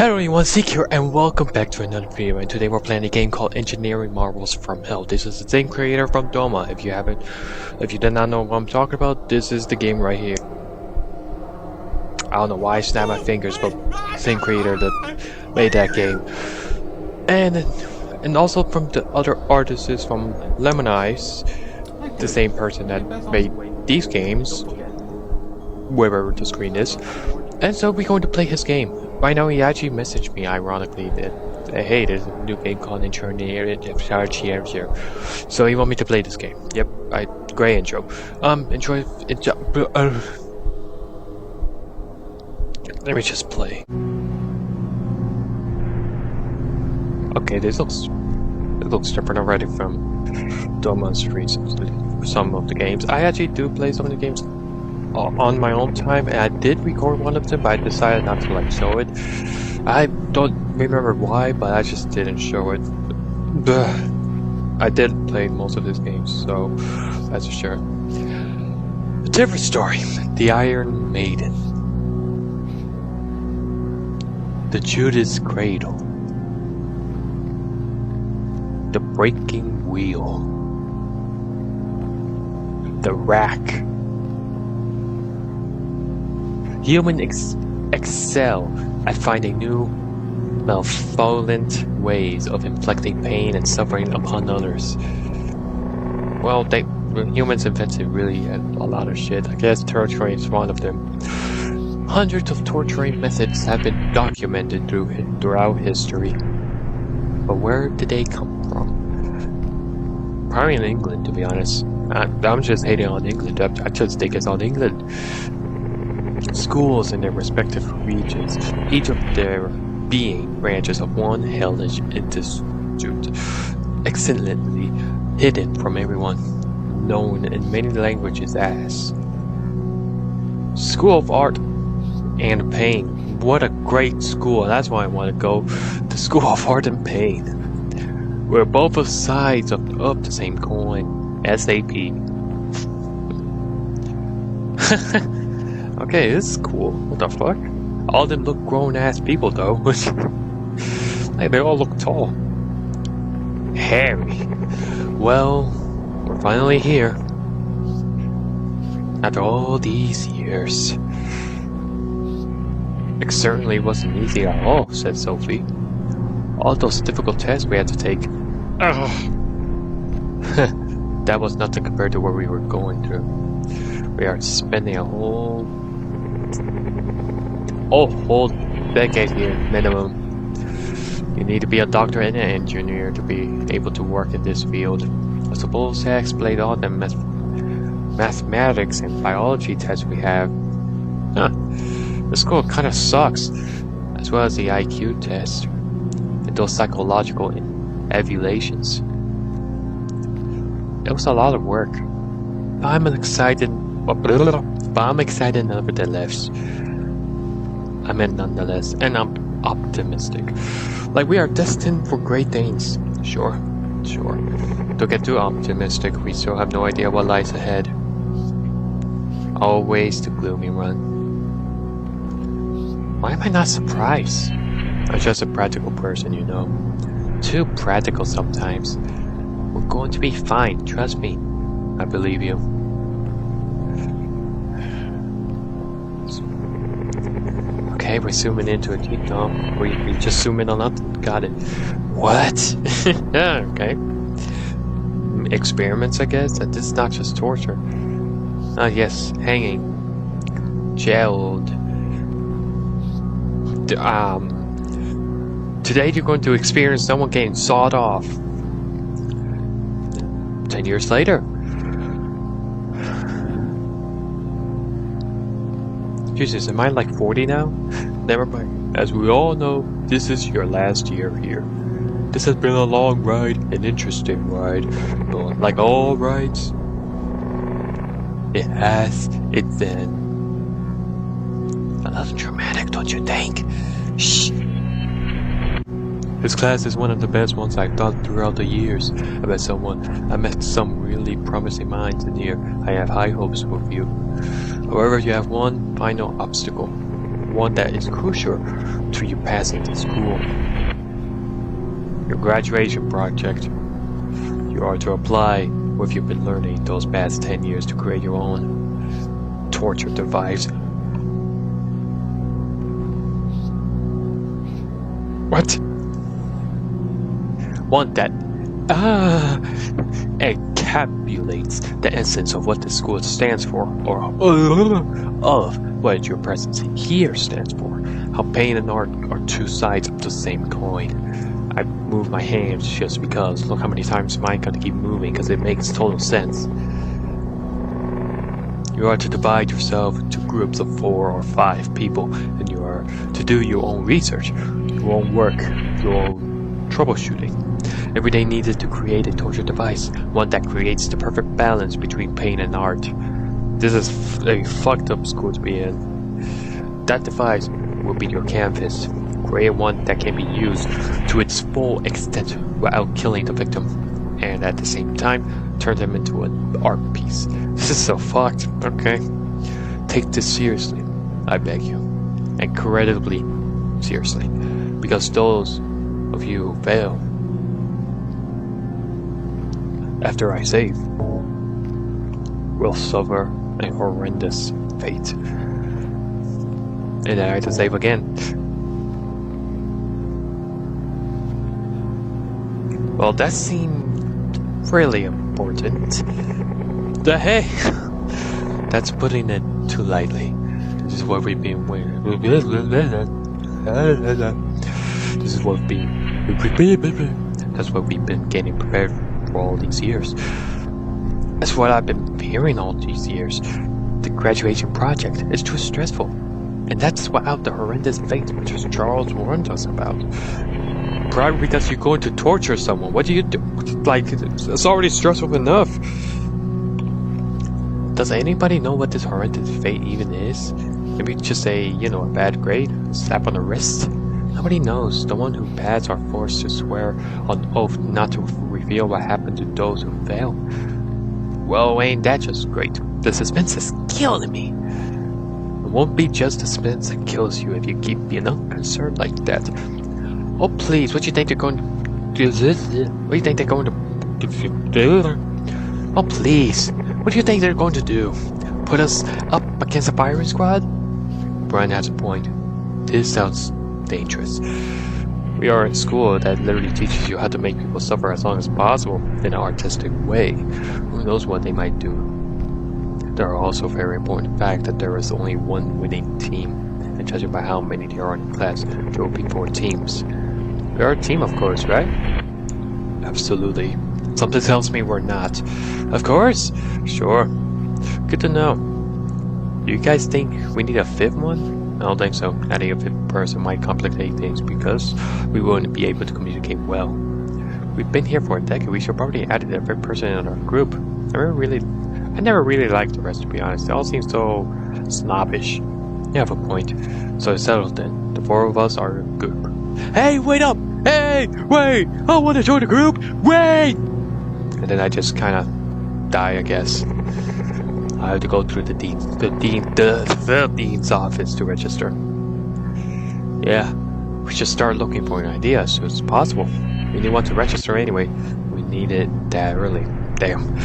Hello everyone, Zeke here, and welcome back to another video. And today we're playing a game called Engineering Marvels from Hell. This is the same creator from Doma. If you did not know what I'm talking about, this is the game right here. I don't know why I snap my fingers, but same creator that made that game. And also from the other artists from Lemon Eyes, the same person that made these games, wherever the screen is. And so we're going to play his game. Right now he actually messaged me, ironically, that hey, there's a new game called Engineering. So he want me to play this game. Yep, great intro. Enjoy. Let me just play. Okay, it looks different already from Doma's recently. Some of the games. I actually do play some of the games on my own time, and I did record one of them, but I decided not to show it. I don't remember why, but I just didn't show it. I did play most of his games, so that's for sure. A different story. The Iron Maiden. The Judas Cradle. The Breaking Wheel. The Rack. Humans excel at finding new, malevolent ways of inflicting pain and suffering upon others. Well, humans invented really a lot of shit. I guess torturing is one of them. Hundreds of torturing methods have been documented throughout history. But where did they come from? Probably in England, to be honest. I'm just hating on England. I just think it's on England. Schools in their respective regions, each of their being branches of one hellish institute, excellently hidden from everyone, known in many languages as School of Art and Pain. What a great school! That's why I want to go to School of Art and Pain. We're both sides of the same coin. SAP. Okay, this is cool. What the fuck? All of them look grown-ass people, though. Like, they all look tall. Hairy. Well, we're finally here. After all these years. It certainly wasn't easy at all, said Sophie. All those difficult tests we had to take. That was nothing compared to what we were going through. We are spending a whole decade here, minimum. You need to be a doctor and an engineer to be able to work in this field. I suppose that explains all the mathematics and biology tests we have. The school kind of sucks, as well as the IQ test and those psychological evaluations. It was a lot of work. I'm excited nonetheless, and I'm optimistic. Like, we are destined for great things. Sure. Don't get too optimistic. We still have no idea what lies ahead. Always the gloomy run. Why am I not surprised? I'm just a practical person, you know. Too practical sometimes. We're going to be fine, trust me. I believe you. Okay, we're zooming into it, you know. We just zoom in on that. Got it. What? Yeah, okay. Experiments, I guess. That this is not just torture. Yes, hanging, jailed. Today you're going to experience someone getting sawed off. 10 years later. Jesus, am I like 40 now? Never mind. As we all know, this is your last year here. This has been a long ride, an interesting ride, but like all rides, it has its end. A little dramatic, don't you think? Shh. This class is one of the best ones I've done throughout the years. I met some really promising minds in here. I have high hopes for you. However, you have one final obstacle. one that is crucial to you passing the school. Your graduation project. You are to apply what you've been learning those past 10 years to create your own torture device. What? One that encapsulates the essence of what the school stands for, or of what your presence here stands for. How pain and art are two sides of the same coin. I move my hands just because. Look how many times mine gotta keep moving because it makes total sense. You are to divide yourself into groups of 4 or 5 people, and you are to do your own research, your own work, your own troubleshooting. Every day needed to create a torture device, one that creates the perfect balance between pain and art. This is a fucked up school to be in. That device will be your canvas. Create one that can be used to its full extent without killing the victim, and at the same time turn them into an art piece. This is so fucked. Okay, take this seriously, I beg you, incredibly seriously, because those of you who fail after I save will suffer a horrendous fate. And then I have to save again. Well, that seemed really important. The hey! That's putting it too lightly. This is what we've been waiting. This is what that's what we've been getting prepared for all these years. That's what I've been hearing all these years. The graduation project is too stressful. And that's without the horrendous fate Mr. Charles warned us about. Probably because you're going to torture someone. What do you do? Like, it's already stressful enough. Does anybody know what this horrendous fate even is? Maybe just a bad grade? A slap on the wrist? Nobody knows. The one who pass are forced to swear on oath not to reveal what happened to those who fail. Well, ain't that just great? The suspense is killing me. It won't be just the suspense that kills you if you keep being unconcerned like that. Oh please, what do you think they're going to do? What do you think they're going to do? Oh please, what do you think they're going to do? Put us up against a firing squad? Brian has a point. This sounds dangerous. We are in school that literally teaches you how to make people suffer as long as possible in an artistic way. Who knows what they might do? There are also very important fact that there is only one winning team, and judging by how many there are in the class, there will be 4 teams. We are a team, of course, right? Absolutely. Something tells me we're not. Of course! Sure. Good to know. Do you guys think we need a 5th one? I don't think so. Adding a 5th person might complicate things because we wouldn't be able to communicate well. We've been here for a decade. We should probably add a 5th person in our group. I never really liked the rest, to be honest. They all seem so snobbish. You have a point. So it's settled then. The 4 of us are a group. Hey, wait up! Hey, wait! I want to join the group! Wait! And then I just kind of die, I guess. I have to go through the dean's office to register. Yeah, we should start looking for an idea as soon as possible. We didn't want to register anyway. We need it that early. Damn.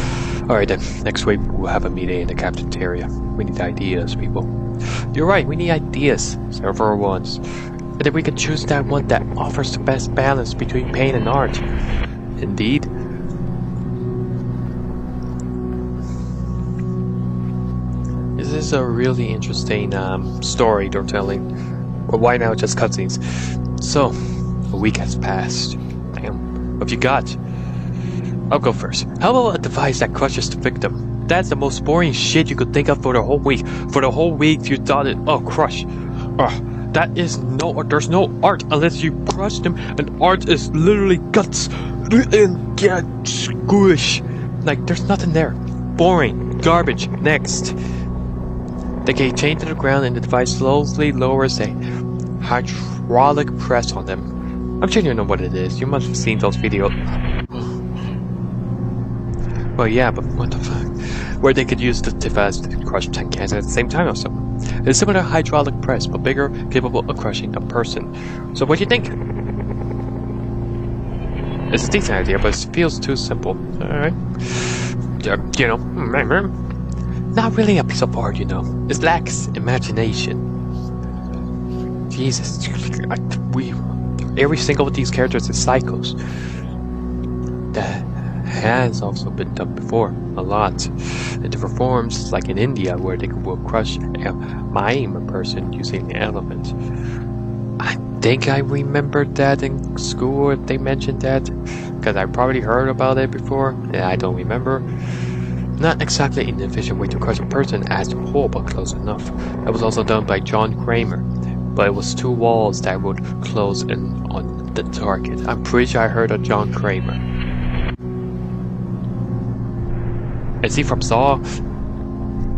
Alright then, next week we'll have a meeting in the cafeteria. We need ideas, people. You're right, we need ideas. Several ones. And then we can choose that one that offers the best balance between pain and art. Indeed. This is a really interesting story they're telling. Well, why now just cutscenes? So, a week has passed. Damn. What have you got? I'll go first. How about a device that crushes the victim? That's the most boring shit you could think of for the whole week. For the whole week you thought it, crush. That is there's no art unless you crush them, and art is literally guts and squish. Like, there's nothing there. Boring. Garbage. Next. They get chained to the ground and the device slowly lowers a hydraulic press on them. I'm sure you know what it is. You must have seen those videos. Well, yeah, but what the fuck? Where they could use the device to crush 10 cans at the same time or something. It's similar to hydraulic press, but bigger, capable of crushing a person. So what do you think? It's a decent idea, but it feels too simple. Alright. You know, not really a piece of art, you know. It lacks imagination. Jesus, every single of these characters is psychos. That has also been done before, a lot. In different forms, like in India, where they will crush maim a person using an elephant. I think I remembered that in school if they mentioned that, because I probably heard about it before, and I don't remember. Not exactly an efficient way to crush a person as a whole, but close enough. That was also done by John Kramer, but it was two walls that would close in on the target. I'm pretty sure I heard of John Kramer. Is he from Saw?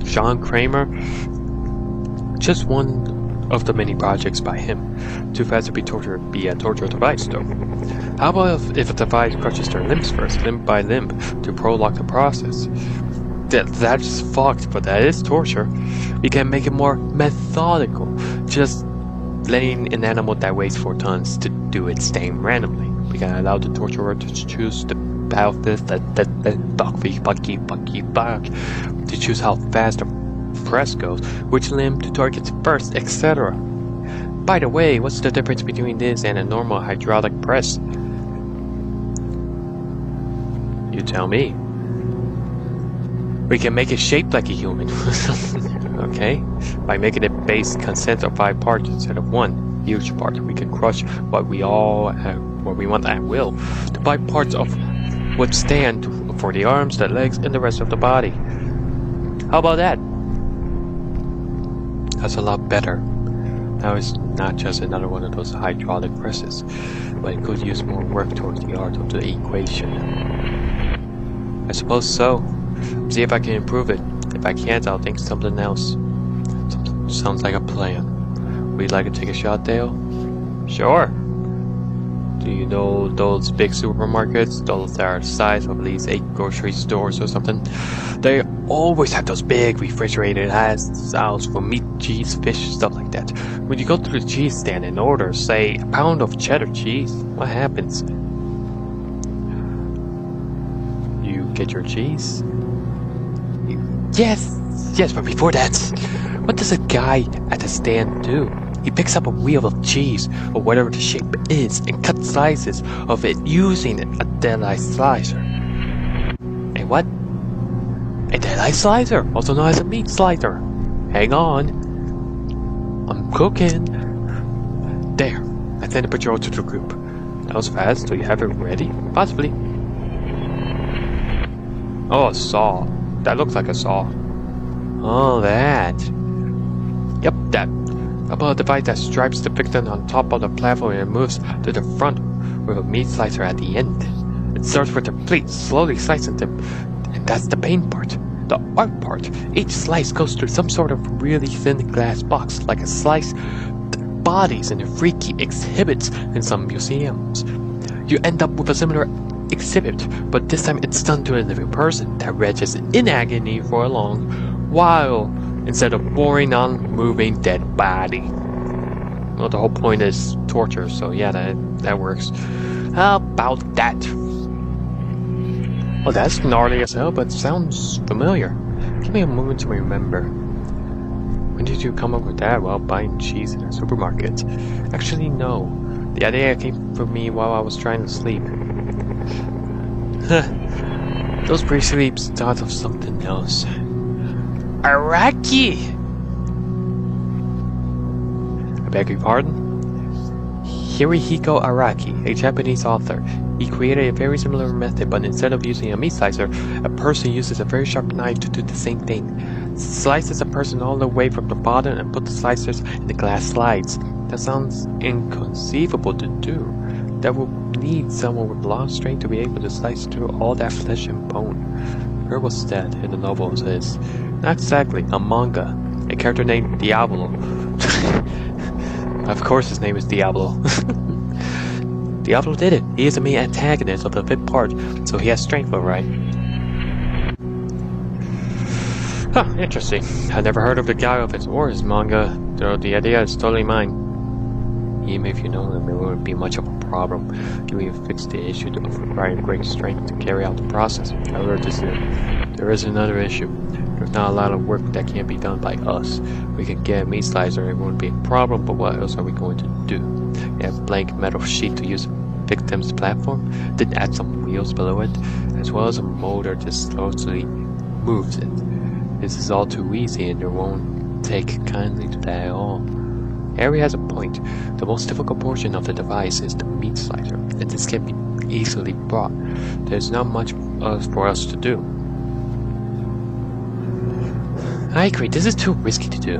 John Kramer? Just one of the many projects by him. Too fast to be a torture device though. How about if a device crushes their limbs first, limb by limb, to prolong the process? That's fucked, but that is torture. We can make it more methodical, just letting an animal that weighs 4 tons to do its thing randomly. We can allow the torturer to choose the battlefield to choose how fast the press goes, which limb to target first, etc. By the way, what's the difference between this and a normal hydraulic press? You tell me. We can make it shaped like a human. Okay? By making it base consist of 5 parts instead of 1 huge part, we can crush what we want at will. The 5 parts would stand for the arms, the legs, and the rest of the body. How about that? That's a lot better. Now it's not just another one of those hydraulic presses, but it could use more work towards the art of the equation. I suppose so. See if I can improve it. If I can't, I'll think something else. Sounds like a plan. Would you like to take a shot, Dale? Sure. Do you know those big supermarkets? Those that are the size of at least 8 grocery stores or something? They always have those big refrigerated aisles for meat, cheese, fish, stuff like that. When you go to the cheese stand and order, say, a pound of cheddar cheese, what happens? You get your cheese? Yes, but before that, what does a guy at the stand do? He picks up a wheel of cheese, or whatever the shape is, and cuts slices of it using a deadeye slicer. A what? A deadeye slicer, also known as a meat slicer. Hang on. I'm cooking. There, I sent a patrol to the group. That was fast. Do you have it ready? Possibly. Oh, a saw. That looks like a saw. Oh, that. Yep, that. About a device that stripes the victim on top of the platform and moves to the front with a meat slicer at the end. It starts with the plate, slowly slicing them, and that's the pain part. The art part. Each slice goes through some sort of really thin glass box, like a slice bodies in the freaky exhibits in some museums. You end up with a similar exhibit, but this time it's done to a living person that wretches in agony for a long while, instead of boring non-moving dead body. Well, the whole point is torture, so yeah, that works. How about that? Well, that's gnarly as hell, but sounds familiar. Give me a moment to remember. When did you come up with that? While buying cheese in a supermarket? Actually, no. The idea came from me while I was trying to sleep. Those pre-sleeps thought of something else. Araki! I beg your pardon? Hirohiko Araki, a Japanese author. He created a very similar method, but instead of using a meat slicer, a person uses a very sharp knife to do the same thing. Slices a person all the way from the bottom and put the slicers in the glass slides. That sounds inconceivable to do. That would need someone with long strength to be able to slice through all that flesh and bone. Where was that in the novel is? Not exactly. A manga. A character named Diablo. Of course his name is Diablo. Diablo did it. He is the main antagonist of the fifth part, so he has strength, alright. Huh, interesting. I never heard of the guy of his or his manga, though the idea is totally mine. Even if you know them, it wouldn't be much of a problem. You even fix the issue of requiring great strength to carry out the process. However, there is another issue. There's not a lot of work that can be done by us. We can get a meat slicer, it wouldn't be a problem, but what else are we going to do? We have a blank metal sheet to use victim's platform, then add some wheels below it, as well as a motor that slowly moves it. This is all too easy and you won't take kindly to that at all. Harry has a point. The most difficult portion of the device is the meat slicer, and this can be easily brought. There's not much for us to do. I agree, this is too risky to do.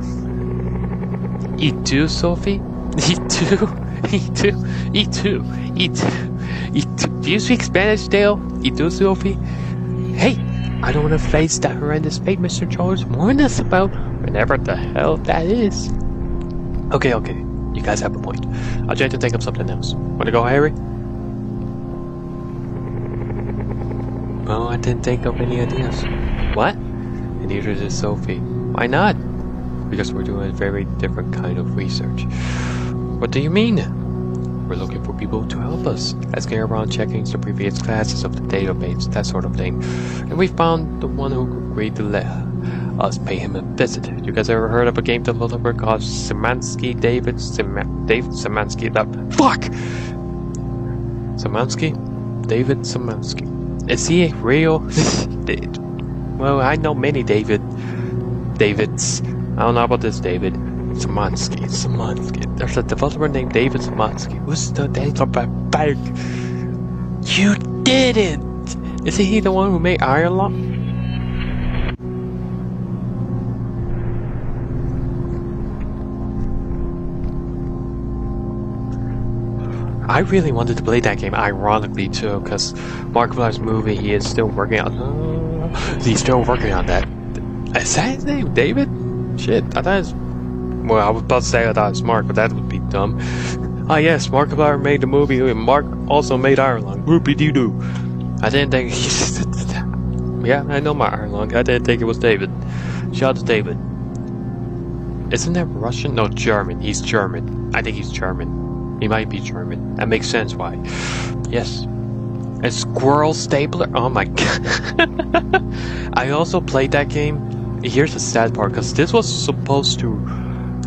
Eat too, Sophie? Eat too? Eat too? Eat too? Eat too? Eat too? Do you speak Spanish, Dale? Eat too, Sophie? Hey! I don't want to face that horrendous fate Mr. Charles warned us about, whenever the hell that is. Okay, you guys have a point. I'll try to think of something else. Wanna go, Harry? Well, I didn't think of any ideas. What? And neither did Sophie. Why not? Because we're doing a very different kind of research. What do you mean? We're looking for people to help us, asking around, checking the previous classes of the database, that sort of thing. And we found the one who agreed to let us pay him a visit. You guys ever heard of a game developer called Szymanski? David Szymanski? Fuck! Szymanski? David Szymanski. Is he real? Well, I know many Davids. I don't know about this David. Szymanski. There's a developer named David Szymanski. Who's the date of my bank? You didn't! Isn't he the one who made Iron Law? I really wanted to play that game, ironically too, because Markiplier's movie, he is still working on. He's still working on that. Is that his name, David? Shit, I thought it's. Well, I was about to say I thought it's Mark, but that would be dumb. Ah, yes, Markiplier made the movie, and Mark also made Iron Lung. Whoopie-doo-doo. I didn't think. Yeah, I know my Iron Lung. I didn't think it was David. Shout out to David. Isn't that Russian? No, German. He's German. I think he's German. He might be German. That makes sense why. Yes. A squirrel stapler? Oh my god. I also played that game. Here's the sad part, because this was supposed to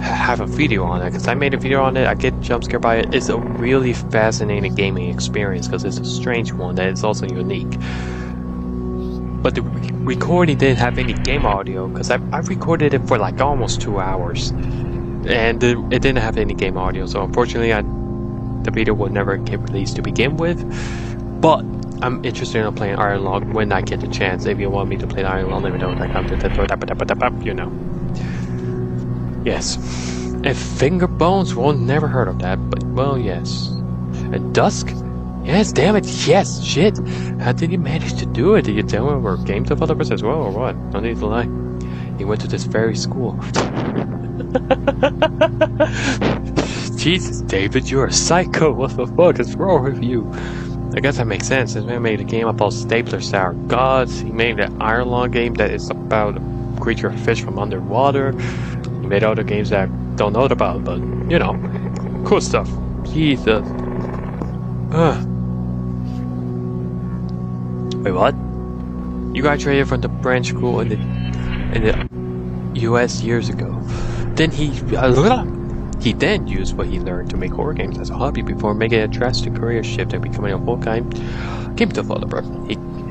have a video on it, because I made a video on it. I get jump scared by it. It's a really fascinating gaming experience, because it's a strange one that is also unique. But the recording didn't have any game audio, because I recorded it for like almost 2 hours. And it didn't have any game audio, so unfortunately the video will never get released to begin with. But I'm interested in playing Iron Lung when I get the chance. If you want me to play Iron Lung, let me know. Like, you know. Yes. And Finger Bones, well, never heard of that, but well, yes. And Dusk? Yes, damn it, yes, shit. How did you manage to do it? Did you tell me we're game developers as well, or what? No need to lie. He went to this very school. Jesus, David, you're a psycho. What the fuck is wrong with you? I guess that makes sense. This man made a game about staplers that are gods. He made an Iron Law game that is about a creature of fish from underwater. He made other games that I don't know about, but you know, cool stuff. Jesus. Wait, what? You graduated from the branch school in the US years ago. Then he then used what he learned to make horror games as a hobby before making a drastic career shift and becoming a full-time game developer.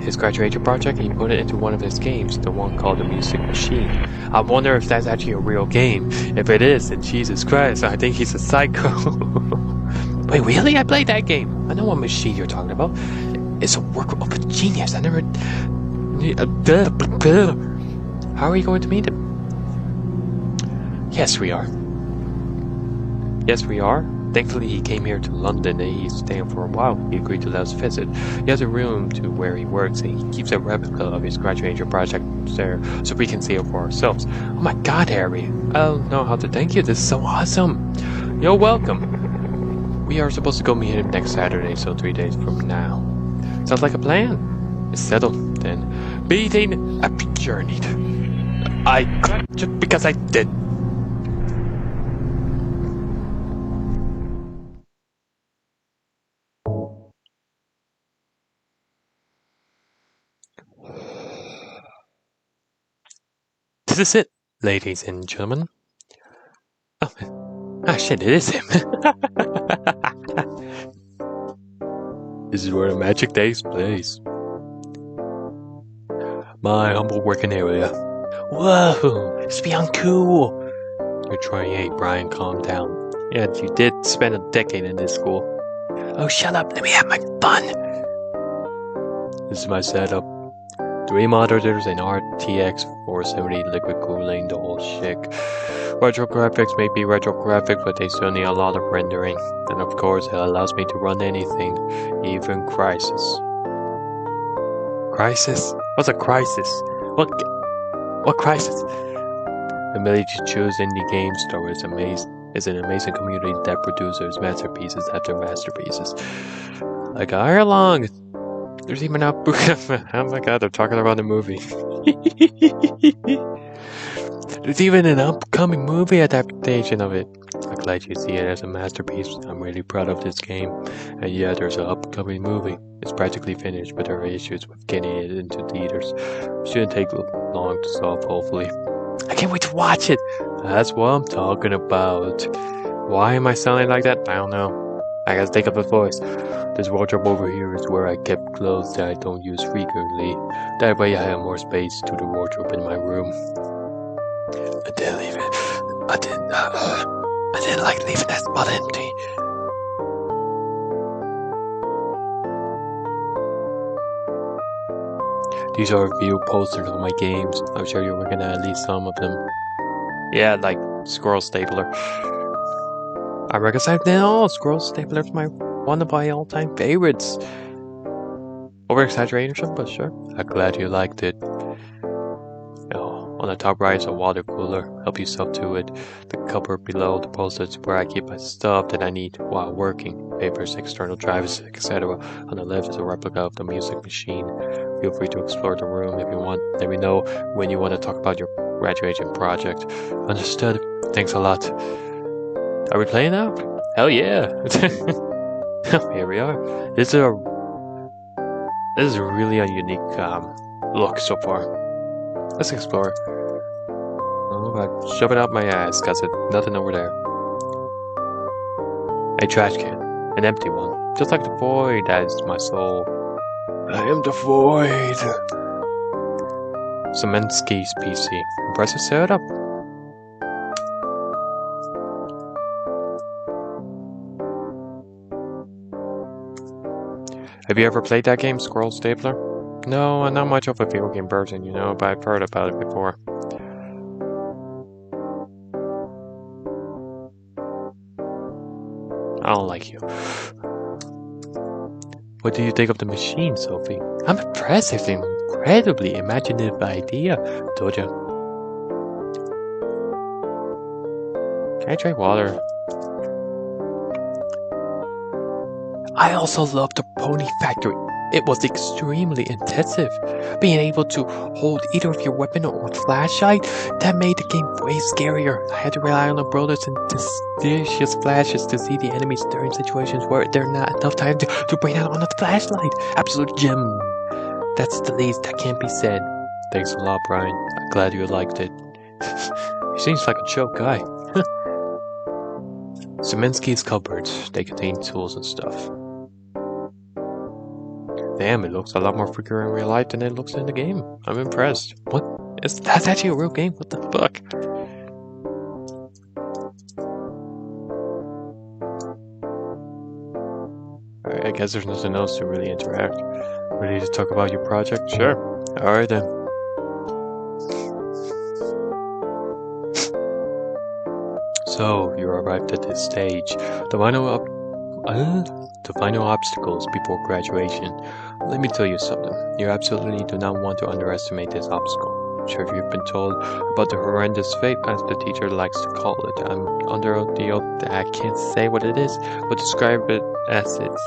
His graduation project, he put it into one of his games, the one called The Music Machine. I wonder if that's actually a real game. If it is, then Jesus Christ, I think he's a psycho. Wait, really? I played that game. I know what machine you're talking about. It's a work of a genius. I never... How are you going to meet him? Yes, we are. Yes, we are. Thankfully, he came here to London and he's staying for a while. He agreed to let us visit. He has a room to where he works and he keeps a replica of his graduation project there so we can see it for ourselves. Oh my god, Harry. I don't know how to thank you. This is so awesome. You're welcome. We are supposed to go meet him next Saturday, so 3 days from now. Sounds like a plan. It's settled then. Beating a journey. I clapped just because I did. This is it, ladies and gentlemen. Oh shit, it is him. This is where the magic takes place. My humble working area. Whoa, it's beyond cool. You're trying, hey Brian, calm down. Yeah, you did spend a decade in this school. Oh, shut up, let me have my fun. This is my setup. 3 monitors and RTX 470 liquid cooling, the whole shit. Retro graphics may be retro graphics, but they still need a lot of rendering. And of course, it allows me to run anything, even Crisis. Crisis? What's a crisis? What crisis? The ability to choose indie game store is an amazing community that produces masterpieces after masterpieces. Like Ireland! There's even a book. Oh my god, they're talking about the movie. There's even an upcoming movie adaptation of it. I'm glad you see it as a masterpiece. I'm really proud of this game. And yeah, there's an upcoming movie. It's practically finished, but there are issues with getting it into theaters. Shouldn't take long to solve, hopefully. I can't wait to watch it! That's what I'm talking about. Why am I sounding like that? I don't know. I gotta take up the voice. This wardrobe over here is where I kept clothes that I don't use frequently. That way I have more space to the wardrobe in my room. I didn't leave it. I didn't like leaving that spot empty. These are review posters of my games. I'm sure you're looking at least some of them. Yeah, like Scroll Stapler. I recognize them all. Scroll Stapler's one of my all-time favorites. Over-exaggeration, but sure. I'm glad you liked it. Oh, on the top right is a water cooler. Help yourself to it. The cupboard below the poster is where I keep my stuff that I need while working. Papers, external drives, etc. On the left is a replica of the music machine. Feel free to explore the room if you want. Let me know when you want to talk about your graduation project. Understood. Thanks a lot. Are we playing now? Hell yeah! Here we are. This is really a unique look so far. Let's explore. Oh, I shove it out my ass, cause there's nothing over there. A trash can, an empty one, just like the void that is my soul. I am the void. Semensky's PC. Impressive setup. Have you ever played that game, Scroll Stapler? No, I'm not much of a video game person, you know, but I've heard about it before. I don't like you. What do you think of the machine, Sophie? I'm impressed. It's an incredibly imaginative idea, told you. Can I drink water? I also loved the pony factory. It was extremely intensive. Being able to hold either of your weapon or flashlight, that made the game way scarier. I had to rely on the brothers and suspicious flashes to see the enemies during situations where there's not enough time to bring out on the flashlight. Absolute gem. That's the least that can't be said. Thanks a lot, Brian. I'm glad you liked it. He seems like a chill guy. Semensky's cupboards. They contain tools and stuff. Damn, it looks a lot more freakier in real life than it looks in the game. I'm impressed. What? That's actually a real game? What the fuck? Alright, I guess there's nothing else to really interact. Ready to talk about your project? Sure. Alright then. So, you arrived at this stage. The final obstacles before graduation. Let me tell you something. You absolutely do not want to underestimate this obstacle. I'm sure you've been told about the horrendous fate, as the teacher likes to call it. I'm under the oath that I can't say what it is, but describe it as it's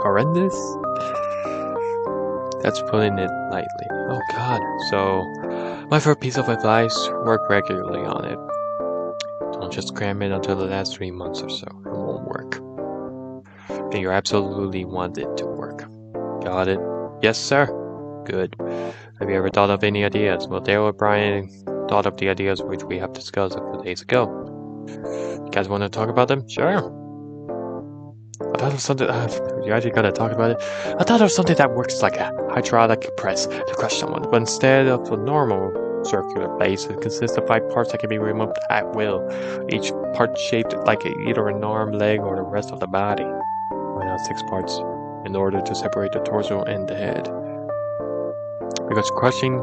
horrendous. That's putting it lightly. Oh god. So, My first piece of advice, work regularly on it. Don't just cram it until the last 3 months or so. It won't work. And you absolutely want it to work. Got it? Yes, sir? Good. Have you ever thought of any ideas? Well, Dale and Brian thought of the ideas which we have discussed a few days ago. You guys want to talk about them? Sure. I thought of something. You actually gotta talk about it. I thought of something that works like a hydraulic press to crush someone, but instead of a normal circular base, it consists of 5 parts that can be removed at will. Each part shaped like either an arm, leg, or the rest of the body. Why not 6 parts? In order to separate the torso and the head. Because crushing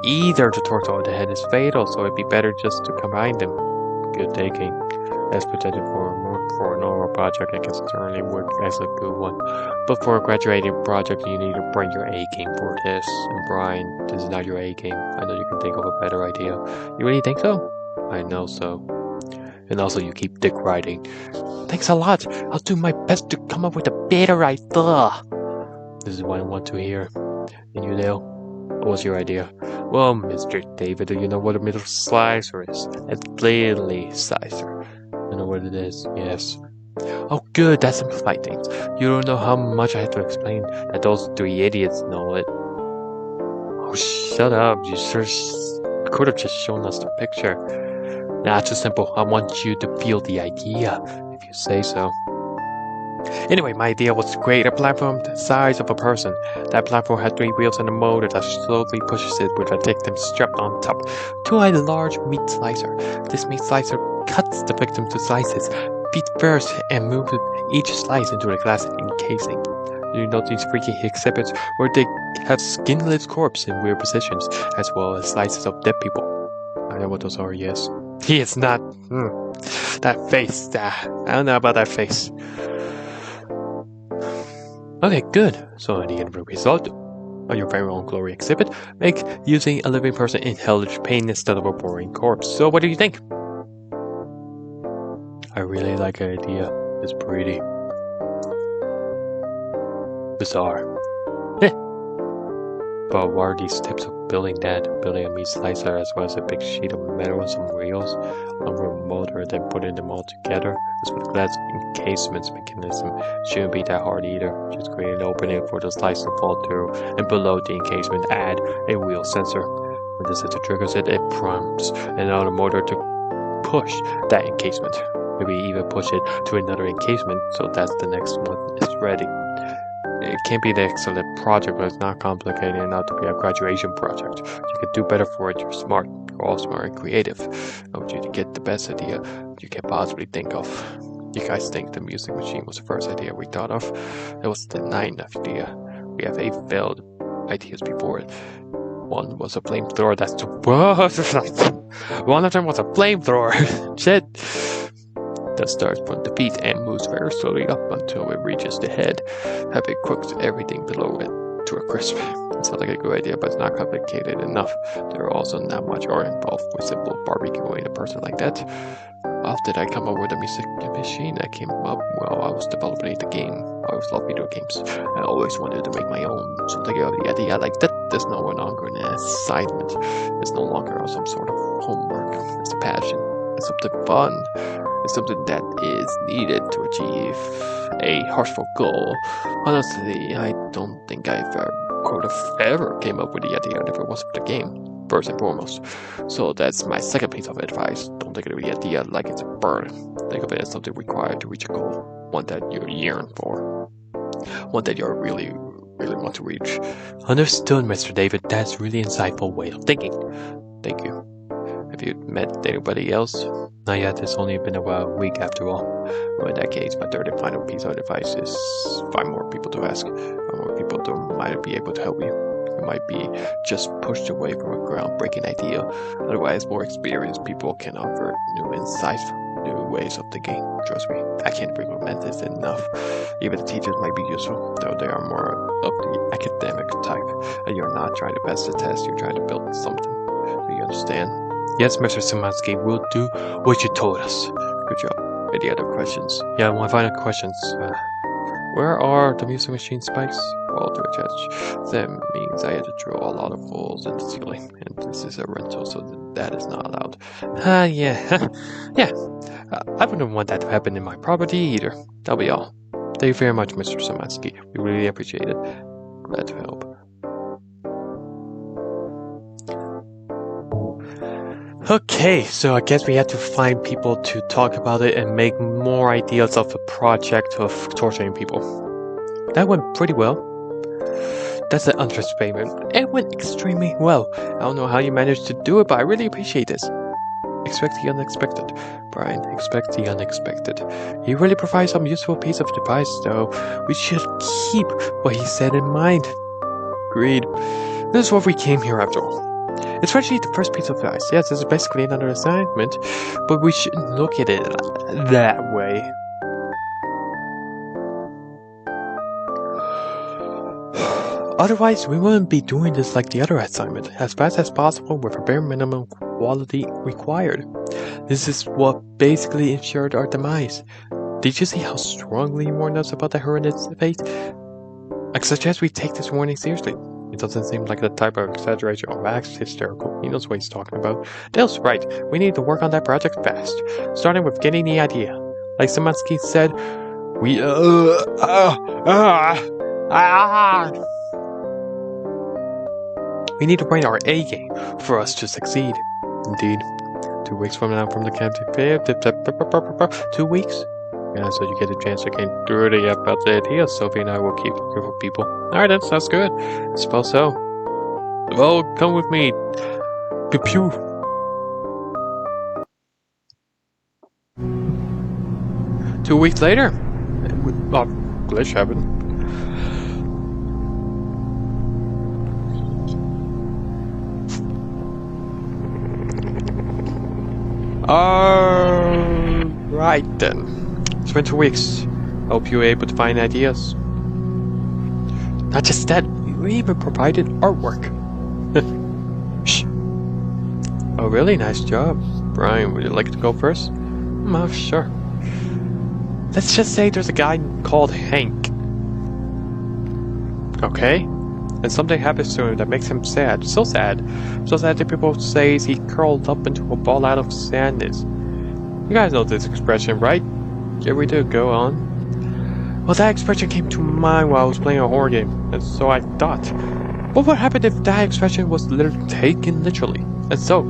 either the torso or the head is fatal, so it'd be better just to combine them. Good thinking. As presented for a normal project, it can certainly work as a good one. But for a graduating project, you need to bring your A game for this. And Brian, this is not your A game. I know you can think of a better idea. You really think so? I know so. And also, you keep dick riding. Thanks a lot. I'll do my best to come up with a better idea. This is what I want to hear. And you, Dale? What was your idea? Well, Mr. David, do you know what a middle slicer is? A clearly slicer. I know what it is, yes. Oh, good, that simplifies things. You don't know how much I have to explain that those 3 idiots know it. Oh, shut up. You sure could have just shown us the picture. Nah, too simple. I want you to feel the idea, if you say so. Anyway, my idea was to create a platform the size of a person. That platform had 3 wheels and a motor that slowly pushes it with a victim strapped on top to a large meat slicer. This meat slicer cuts the victim to slices, feet first, and moves each slice into a glass encasing. You know these freaky exhibits where they have skinless corpses in weird positions, as well as slices of dead people. I know what those are, yes. He is not. That face. I don't know about that face. Okay, good. So the end result of your very own glory exhibit, make using a living person in hellish pain instead of a boring corpse. So what do you think? I really like the idea. It's pretty bizarre. But what are these tips of building that? Building a meat slicer as well as a big sheet of metal and some reels, along with a motor, then putting them all together. This with glass encasements mechanism shouldn't be that hard either. Just create an opening for the slice to fall through, and below the encasement add a wheel sensor. When the sensor triggers it, it prompts another motor to push that encasement. Maybe even push it to another encasement, so that's the next one is ready. It can't be the excellent project, but it's not complicated enough to be a graduation project. You can do better for it. You're smart. You're all smart and creative. I want you to get the best idea you can possibly think of. You guys think the music machine was the first idea we thought of? It was the 9th idea. We have 8 failed ideas before it. One was a flamethrower. That's the one of them was a flamethrower. Shit. That starts from the feet and moves very slowly up until it reaches the head. Have it cooked everything below it to a crisp. It sounds like a good idea, but it's not complicated enough. There are also not much art involved with simple barbecuing a person like that. How did I come up with a music machine? I came up while I was developing the game. I always loved video games. I always wanted to make my own. So the idea like that is no longer an assignment. It's no longer some sort of homework. It's a passion. It's something fun. It's something that is needed to achieve a heartfelt goal. Honestly, I don't think I could have ever came up with the idea if it wasn't for the game, first and foremost. So that's my second piece of advice. Don't think of the idea like it's a bird. Think of it as something required to reach a goal, one that you yearn for, one that you really want to reach. Understood, Mr. David. That's really insightful way of thinking. Thank you. Have you met anybody else? Not yet. It's only been about a week after all. Well, in that case, my third and final piece of advice is find more people to ask. Find more people that might be able to help you. You might be just pushed away from a groundbreaking idea. Otherwise, more experienced people can offer new insights, new ways of thinking. Trust me, I can't recommend this enough. Even the teachers might be useful, though they are more of the academic type. And you're not trying to pass the test, you're trying to build something. Do you understand? Yes, Mr. Szymanski, we'll do what you told us. Good job. Any other questions? Yeah, my final questions. Where are the music machine spikes? Well, to attach them means I had to drill a lot of holes in the ceiling, and this is a rental, so that is not allowed. Yeah. Yeah. I wouldn't want that to happen in my property either. That'll be all. Thank you very much, Mr. Samansky. We really appreciate it. Glad to help. Okay, so I guess we had to find people to talk about it and make more ideas of a project of torturing people. That went pretty well. That's an understatement. It went extremely well. I don't know how you managed to do it, but I really appreciate this. Expect the unexpected. Brian, expect the unexpected. He really provides some useful piece of advice, though. We should keep what he said in mind. Agreed. This is what we came here after all. Especially the first piece of advice. Yes, this is basically another assignment, but we shouldn't look at it that way. Otherwise, we wouldn't be doing this like the other assignment, as fast as possible with a bare minimum quality required. This is what basically ensured our demise. Did you see how strongly he warned us about the horrendous fate? I suggest we take this warning seriously. It doesn't seem like the type of exaggeration or acts hysterical. He knows what he's talking about. Dale's right. We need to work on that project fast. Starting with getting the idea. Like Samansky said, we need to bring our A game for us to succeed. Indeed. 2 weeks from now from the campaign. 2 weeks? Yeah, so you get a chance to gain 30 about the idea. Sophie and I will keep looking for people. Alright, that sounds good. I suppose so. Well, come with me. Pew pew. Two weeks later, glitch happened. Right then. It's been 2 weeks. Hope you were able to find ideas. Not just that, we even provided artwork. Shh. Oh, really? Nice job. Brian, would you like to go first? Oh, sure. Let's just say there's a guy called Hank. Okay? And something happens to him that makes him sad. So sad. So sad that people say he curled up into a ball out of sadness. You guys know this expression, right? Yeah, we do. Go on. Well, that expression came to mind while I was playing a horror game, and so I thought, what would happen if that expression was taken literally? And so,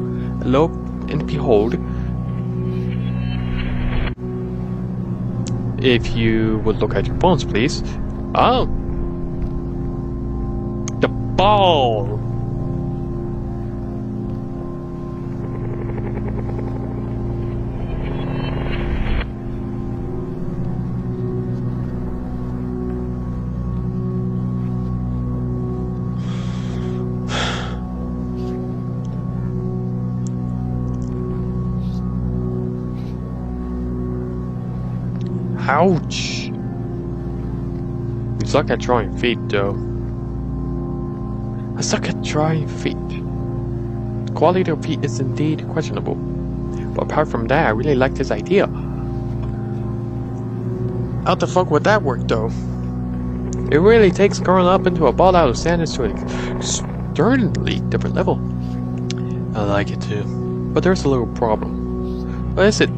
lo and behold, if you would look at your phones, please. Oh! The ball! Ouch! You suck at drawing feet, though. I suck at drawing feet. The quality of feet is indeed questionable. But apart from that, I really like this idea. How the fuck would that work, though? It really takes curling up into a ball out of sadness to an externally different level. I like it too. But there's a little problem. What is it?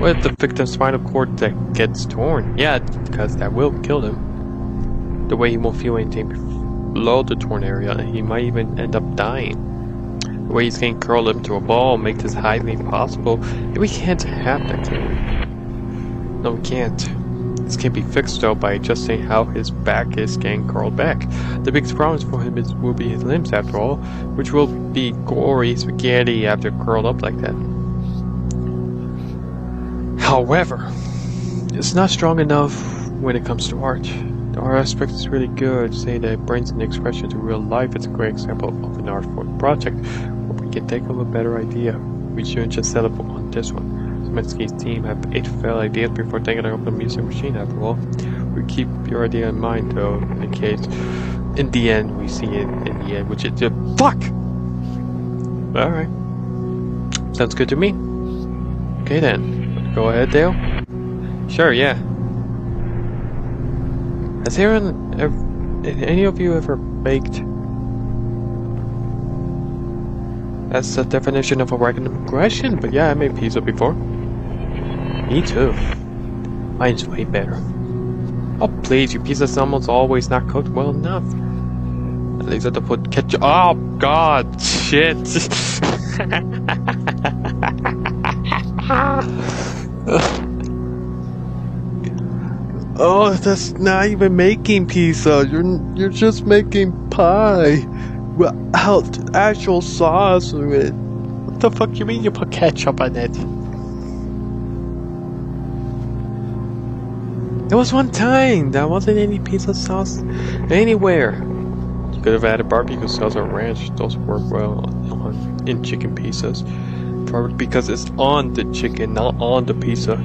What if the victim's spinal cord that gets torn? Yeah, because that will kill him. The way he won't feel anything below the torn area, and he might even end up dying. The way he's getting curled up into a ball makes this highly impossible. And we can't have that, can we? No, we can't. This can be fixed though by adjusting how his back is getting curled back. The biggest problem for him will be his limbs after all, which will be gory spaghetti after curled up like that. However, it's not strong enough when it comes to art. The art aspect is really good, saying that it brings an expression to real life. It's a great example of an art form project where we can think of a better idea. We shouldn't just settle on this one. Samansky's team have 8 failed ideas before taking up the music machine after all. We keep your idea in mind though, in case in the end we see it in the end, which is just fuck! Alright. Sounds good to me. Okay then. Go ahead, Dale. Sure, yeah. Has any of you ever baked? That's the definition of a random question, but yeah, I made pizza before. Me too. Mine's way better. Oh please, your pizza's almost always not cooked well enough. At least I have to put ketchup. Oh god, shit. Oh, that's not even making pizza. You're just making pie without actual sauce with it. What the fuck you mean you put ketchup on it? There was one time there wasn't any pizza sauce anywhere. You could have added barbecue sauce or ranch. Those work well in chicken pizzas. Probably because it's on the chicken, not on the pizza.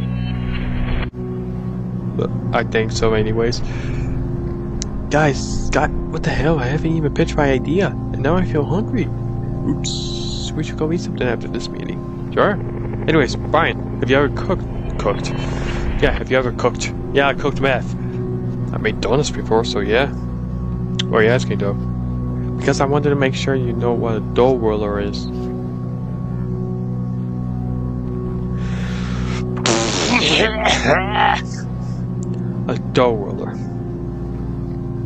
But I think so anyways. Guys, what the hell? I haven't even pitched my idea, and now I feel hungry. Oops. We should go eat something after this meeting. Sure. Anyways, Brian, have you ever cooked? Yeah, have you ever cooked? Yeah, I cooked meth. I made donuts before, so yeah. Why are you asking though? Because I wanted to make sure you know what a dough roller is. A dough roller.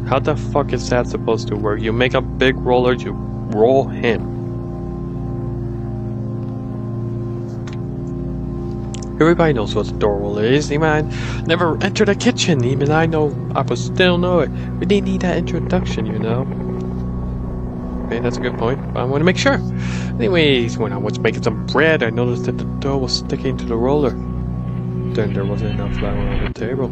How the fuck is that supposed to work? You make a big roller, you roll him. Everybody knows what a dough roller is. Even I never entered a kitchen. Even I would still know it. We didn't need that introduction, you know. Okay, that's a good point. I want to make sure. Anyways, when I was making some bread, I noticed that the dough was sticking to the roller. Then there wasn't enough flour on the table.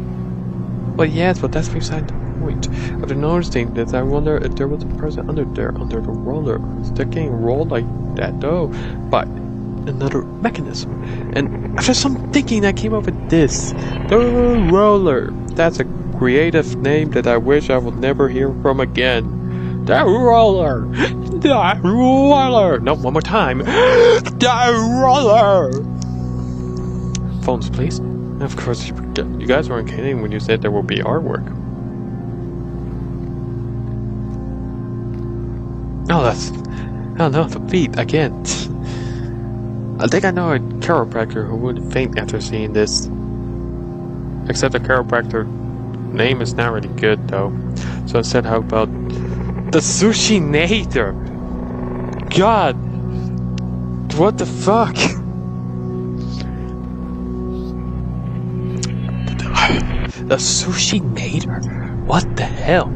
Well, yes, but that's beside the point. After noticing this, I wonder if there was a person under the roller, sticking rolled like that dough, but another mechanism. And after some thinking, I came up with this: the roller. That's a creative name that I wish I would never hear from again. The roller. The roller. No, one more time. The roller. Phones, please. Of course, you guys weren't kidding when you said there will be artwork. Oh no, the beat again. I think I know a chiropractor who would faint after seeing this. Except the chiropractor name is not really good though. So instead, how about the Sushi-nator? God, what the fuck? The Sushi-nator? What the hell?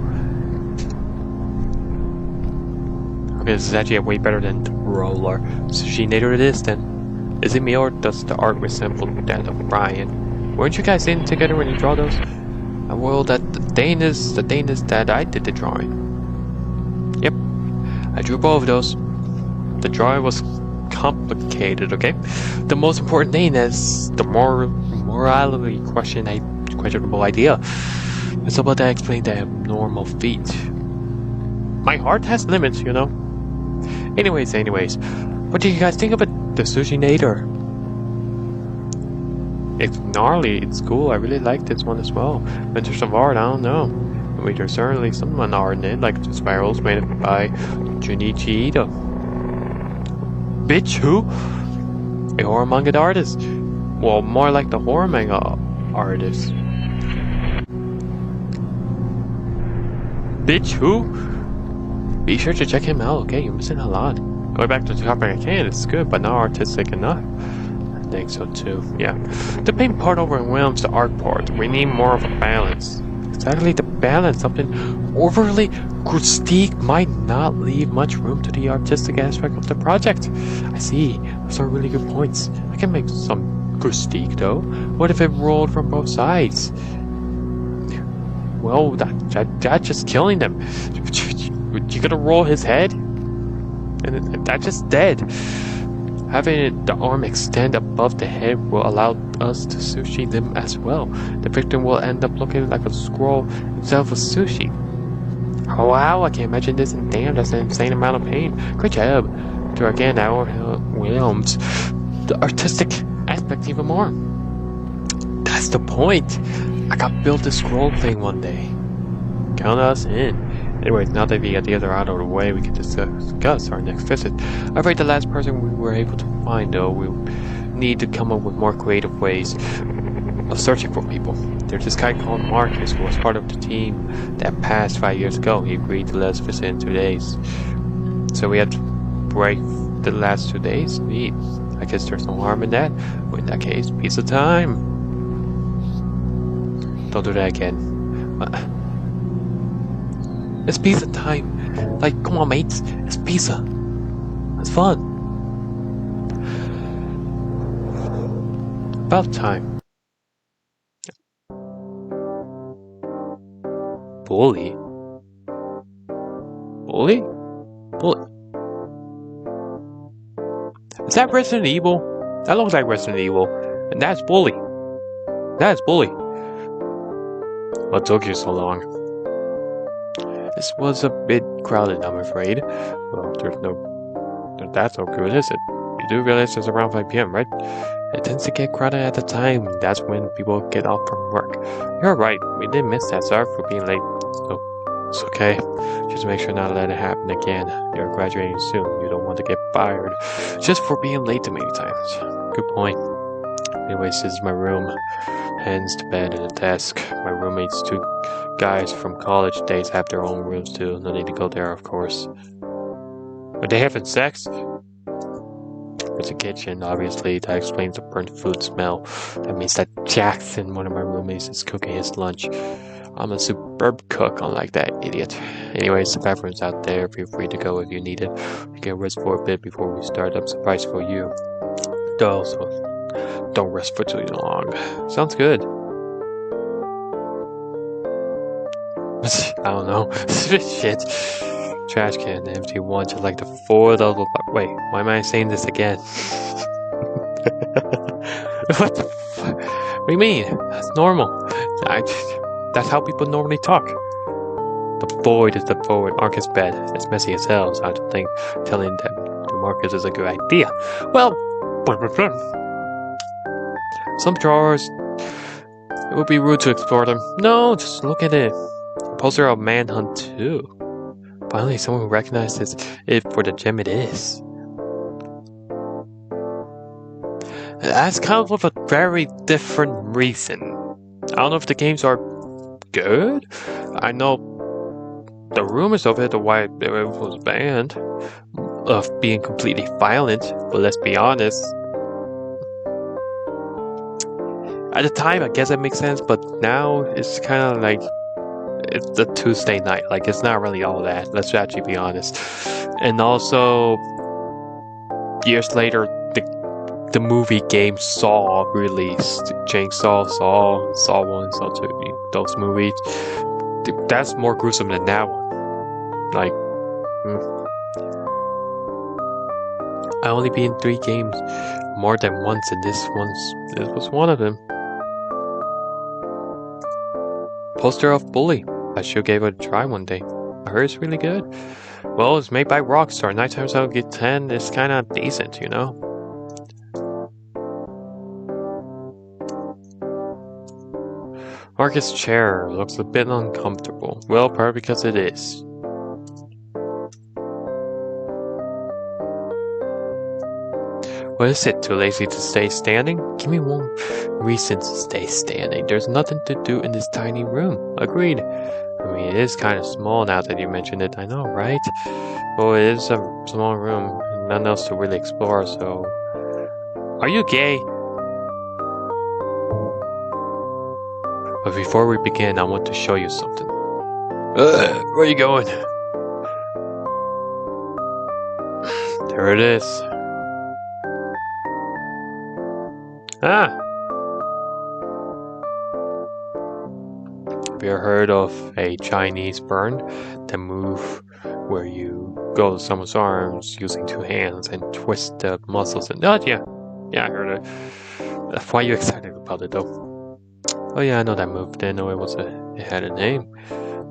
Okay, this is actually way better than the roller. Sushi-nator it is then. Is it me or does the art resemble that of Brian? Weren't you guys in together when you draw those? Well, the thing is that I did the drawing. Yep, I drew both of those. The drawing was complicated, okay? The most important thing is the morality questionable idea. It's about that explain the abnormal feat. My heart has limits, you know. Anyways, what do you guys think about the Sushi-nator? It's gnarly, it's cool, I really like this one as well. But in terms of art, I don't know. I mean, there's certainly some art in it, like the spirals made by Junichi Ito. Bitch, who? A horror manga artist. Well, more like the horror manga artist. Bitch, who? Be sure to check him out, okay? You're missing a lot. Going back to the topic I can, it's good, but not artistic enough. I think so too, yeah. The paint part overwhelms the art part. We need more of a balance. Exactly the balance. Something overly grotesque might not leave much room to the artistic aspect of the project. I see. Those are really good points. I can make some grotesque though. What if it rolled from both sides? Well, that's just killing them. You gotta roll his head? And that's just dead. Having the arm extend above the head will allow us to sushi them as well. The victim will end up looking like a squirrel instead of a sushi. Oh wow, I can imagine this, and damn, that's an insane amount of pain. Great job. To again, that overwhelms the artistic aspect even more. That's the point. I got built this scroll thing one day. count us in. Anyways, now that we got the other out of the way, we can discuss our next visit. I'm afraid the last person we were able to find, though, we'll need to come up with more creative ways of searching for people. There's this guy called Marcus who was part of the team that passed 5 years ago. He agreed to let us visit in 2 days. So we had to break the last 2 days? Neat. I guess there's no harm in that. Well, in that case, pizza time. Don't do that again. It's pizza time. Like, come on, mates. It's pizza. It's fun. About time. Bully? Bully? Bully? Is that Resident Evil? That looks like Resident Evil. And that's Bully. That's Bully. What took you so long? This was a bit crowded, I'm afraid. Well, that's no good, is it? You do realize it's around 5 p.m., right? It tends to get crowded at the time. That's when people get off from work. You're right. We did miss that. Sorry for being late. So, it's okay. Just make sure not to let it happen again. You're graduating soon. You don't want to get fired just for being late too many times. Good point. Anyways, this is my room. Hence the bed and the desk. My roommates, 2 guys from college days, have their own rooms too. No need to go there, of course. Are they having sex? There's a kitchen, obviously. That explains the burnt food smell. That means that Jackson, one of my roommates, is cooking his lunch. I'm a superb cook, unlike that idiot. Anyways, the bathroom's out there. Feel free to go if you need it. You can rest for a bit before we start. I'm surprised for you. Also, don't rest for too long. Sounds good. I don't know. Shit. Trash can, empty one, just like the 4 double. Wait, why am I saying this again? What the fuck? What do you mean? That's normal. That's how people normally talk. The void is the void. Marcus' bed. It's messy as hell, so I don't think telling them to Marcus is a good idea. Well, some drawers. It would be rude to explore them. No, just look at it. A poster of Manhunt 2. Finally, someone who recognizes it for the gem it is. That's kind of a very different reason. I don't know if the games are good. I know the rumors of it, why it was banned, of being completely violent. But let's be honest. At the time, I guess it makes sense, but now it's kind of like it's a Tuesday night. Like, it's not really all that. Let's actually be honest. And also, years later, the movie game Saw released. Chainsaw, Saw 1, Saw 2. Those movies. That's more gruesome than that one. Like, I only beat in 3 games more than once, and this was one of them. Poster of Bully. I should give it a try one day. I heard it's really good. Well, it's made by Rockstar. 9 times out of 10, it's kind of decent, you know? Marcus' chair looks a bit uncomfortable. Well, probably because it is. What is it? Too lazy to stay standing? Give me one reason to stay standing. There's nothing to do in this tiny room. Agreed. I mean, it is kind of small now that you mention it. I know, right? Well, it is a small room. Nothing else to really explore, so... Are you gay? But before we begin, I want to show you something. Where are you going? There it is. Ah! Have you ever heard of a Chinese burn? The move where you go to someone's arms using 2 hands and twist the muscles and... Oh, yeah. Yeah, I heard it. Why are you excited about it, though? Oh, yeah, I know that move. Didn't know it had a name.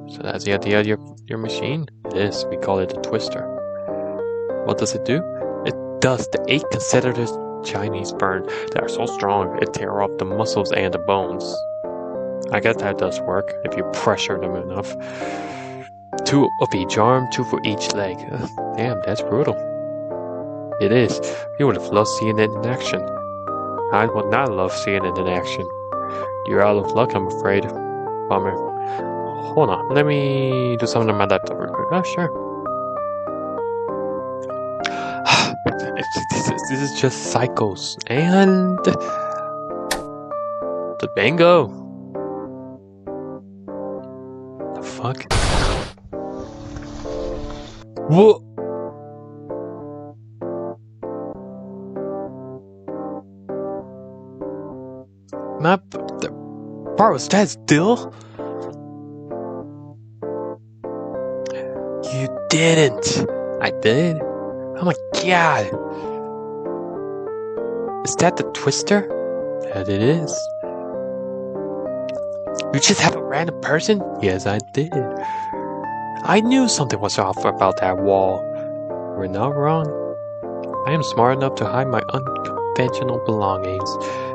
So that's the idea of your machine? It is. We call it a twister. What does it do? It does the 8 consecutive Chinese burn that are so strong it tear off the muscles and the bones. I guess that does work if you pressure them enough. 2 of each arm, 2 for each leg. Damn, that's brutal. It is. You would have loved seeing it in action. I would not love seeing it in action. You're out of luck, I'm afraid. Bummer. Hold on, let me do something on my laptop real quick. Oh, sure. This is just cycles. And the bingo. The fuck? What? Map. Bro, was that still? You didn't. I did. Oh my god. Is that the twister? That it is. You just have a random person? Yes, I did. I knew something was off about that wall. We're not wrong. I am smart enough to hide my unconventional belongings.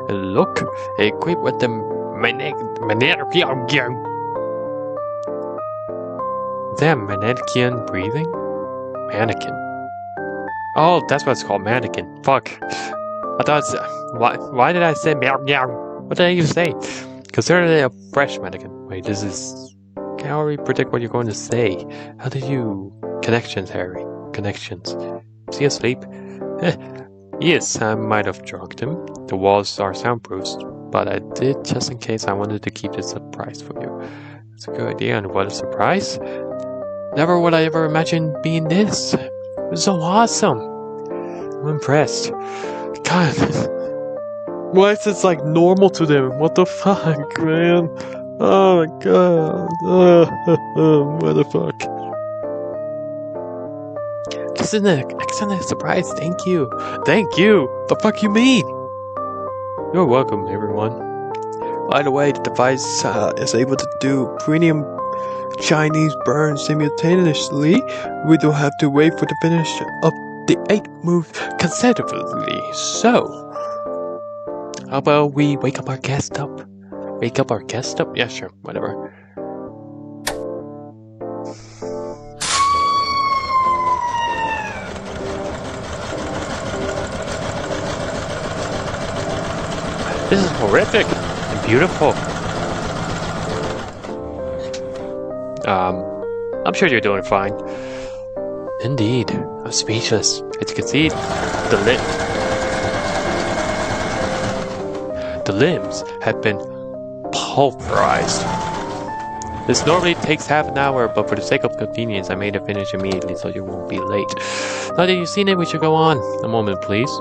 And look, equipped with the mannequin breathing? Mannequin. Oh, that's what it's called, mannequin. Fuck. I thought it's... Why did I say meow? What did I even say? Consider it a fresh mannequin. Wait, this is... Can't already predict what you're going to say. How did you... Connections, Harry. Connections. Is he asleep? Yes, I might have drugged him. The walls are soundproofed, but I did just in case. I wanted to keep this a surprise for you. It's a good idea, and what a surprise. Never would I ever imagine being this. It's so awesome. I'm impressed. God. Why is this like normal to them? What the fuck, man? Oh my god. What the fuck? This is an excellent surprise. Thank you. Thank you. The fuck you mean? You're welcome, everyone. By the way, the device is able to do premium Chinese burns simultaneously. We don't have to wait for the finish of the 8 moves consecutively. So, how about we wake up our guest up? Wake up our guest up? Yeah, sure, whatever. This is horrific and beautiful. I'm sure you're doing fine. Indeed, I'm speechless. As you can see, the limbs have been pulverized. This normally takes half an hour, but for the sake of convenience, I made it finish immediately so you won't be late. Now that you've seen it, we should go on. A moment, please.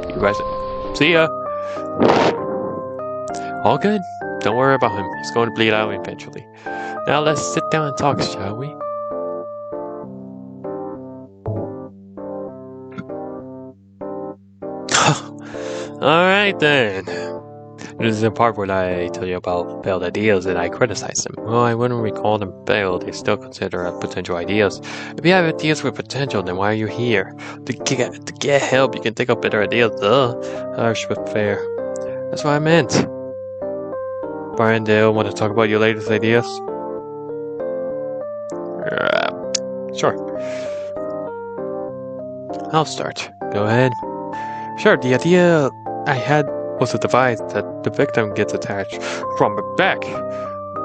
You guys... See ya! All good? Don't worry about him. He's going to bleed out eventually. Now let's sit down and talk, shall we? Alright then. This is the part where I tell you about failed ideas and I criticize them. Well, I wouldn't recall them failed. They still consider as potential ideas. If you have ideas with potential, then why are you here? To get help, you can think of better ideas. Harsh but fair. That's what I meant. Brian Dale, want to talk about your latest ideas? Sure. I'll start. Go ahead. Sure, the idea I had was a device that the victim gets attached from the back.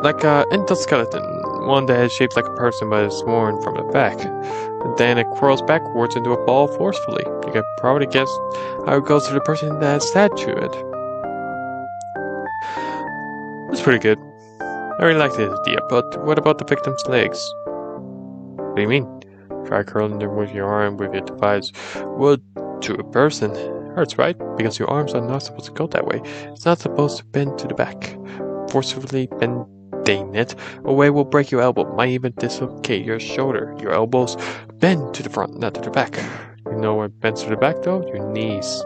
Like an endoskeleton. One that is shaped like a person but is worn from the back. And then it curls backwards into a ball forcefully. You can probably guess how it goes to the person that's attached to it. That's pretty good. I really like this idea, but what about the victim's legs? What do you mean? Try curling them with your arm with your device. Well, to a person, hurts, right? Because your arms are not supposed to go that way. It's not supposed to bend to the back. Forcefully bending it away will break your elbow, might even dislocate your shoulder. Your elbows bend to the front, not to the back. You know what bends to the back though? Your knees.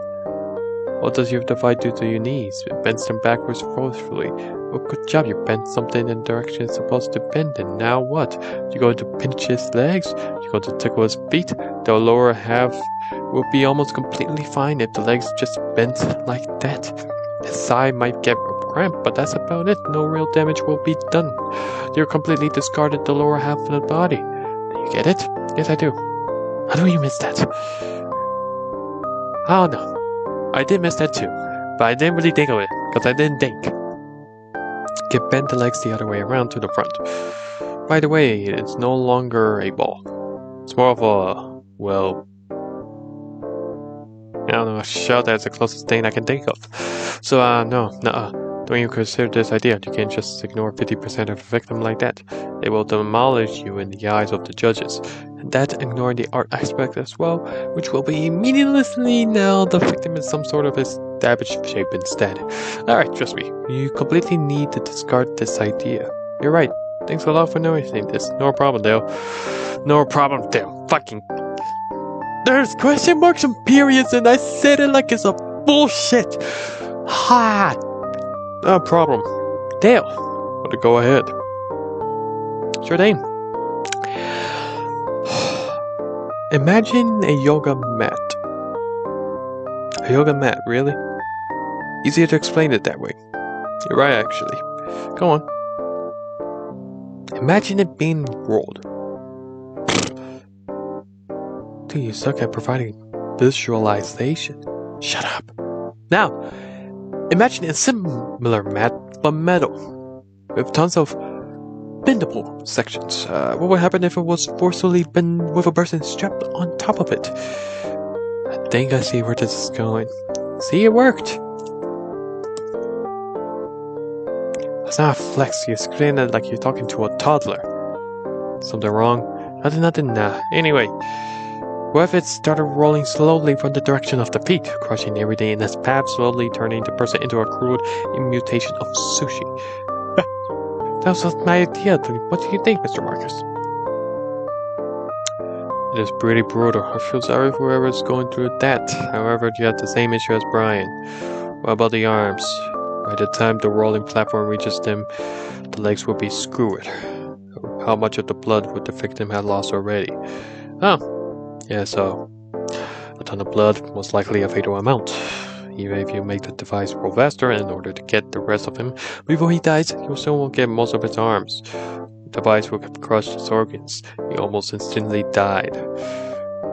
What does your device do to your knees? It bends them backwards forcefully. Well, good job, you bent something in the direction it's supposed to bend. And now what? You go to pinch his legs? You go to tickle his feet? The lower half will be almost completely fine if the legs just bent like that. His side might get cramped, but that's about it. No real damage will be done. They're completely discarded the lower half of the body. Do you get it? Yes, I do. How do you miss that? I don't know. I did miss that too, but I didn't really think of it, because I didn't think. Get bend the legs the other way around to the front. By the way, it's no longer a ball. It's more of a, well, I don't know, a shell that's the closest thing I can think of. So, no, don't you consider this idea. You can't just ignore 50% of a victim like that. They will demolish you in the eyes of the judges. And that ignoring the art aspect as well, which will be meaninglessly now the victim is some sort of a damaged shape instead. Alright, trust me, you completely need to discard this idea. You're right. Thanks a lot for noticing this. No problem, Dale. No problem, Dale. Fucking... There's question marks and periods and I said it like it's a bullshit. Ha! No problem. Dale, want to go ahead? Sure thing. Imagine a yoga mat. A yoga mat, really? Easier to explain it that way. You're right, actually. Go on. Imagine it being rolled. Dude, you suck at providing visualization. Shut up. Now, imagine a similar mat, but metal, with tons of bendable sections. What would happen if it was forcefully bent with a person strapped on top of it? I think I see where this is going. See, it worked. It's not a flex. You explain it like you're talking to a toddler. Something wrong? Nothing, nah. Anyway, what if it started rolling slowly from the direction of the feet, crushing everything in its path, slowly turning the person into a crude immutation of sushi? That was my idea. What do you think, Mr. Marcus? It is pretty brutal. I feel sorry for whoever's going through that. However, you have the same issue as Brian. What about the arms? By the time the rolling platform reaches them, the legs will be screwed. How much of the blood would the victim have lost already? Oh, yeah, so a ton of blood, most likely a fatal amount. Even if you make the device roll faster in order to get the rest of him before he dies, you still won't get most of his arms. The device will crush his organs. He almost instantly died.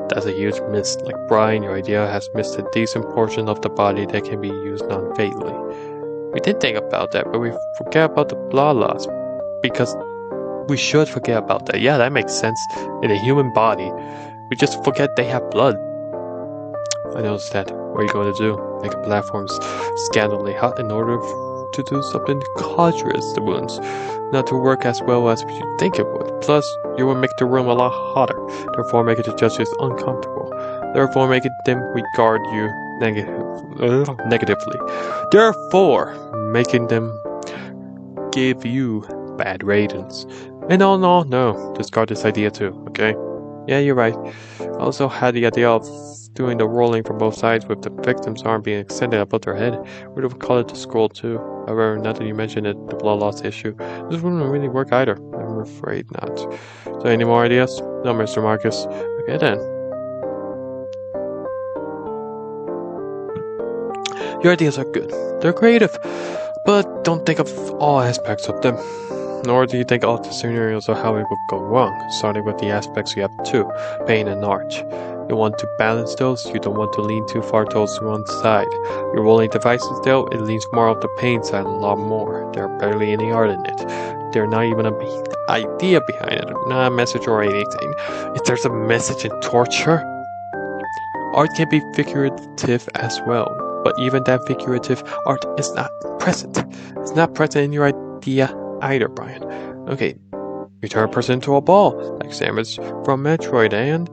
That's a huge miss. Like Brian, your idea has missed a decent portion of the body that can be used non-fatally. We did think about that, but we forget about the blood loss. Because we should forget about that. Yeah, that makes sense. In a human body, we just forget they have blood. I noticed that. What are you going to do? Make a platform scandalously hot in order to do something to cauterize the wounds. Not to work as well as you think it would. Plus, you will make the room a lot hotter, therefore making the judges uncomfortable. Therefore making them regard you negatively. Therefore making them give you bad ratings. And no, discard this idea too, okay? Yeah, you're right. I also had the idea of doing the rolling from both sides with the victim's arm being extended above their head. We would call it the scroll too. However, now that you mention it, the blood loss issue, this wouldn't really work either. I'm afraid not. So any more ideas? No, Mr. Marcus. Okay then. Your ideas are good. They're creative. But don't think of all aspects of them. Nor do you think all the scenarios of how it would go wrong, starting with the aspects you have too, pain and art. You want to balance those, you don't want to lean too far towards one side. Your rolling devices though, it leans more of the pain side a lot more. There's barely any art in it. There's not even an idea behind it, not a message or anything. If there's a message in torture, art can be figurative as well. But even that figurative art is not present. It's not present in your idea either, Brian. Okay, you turn a person into a ball, like Samus from Metroid, and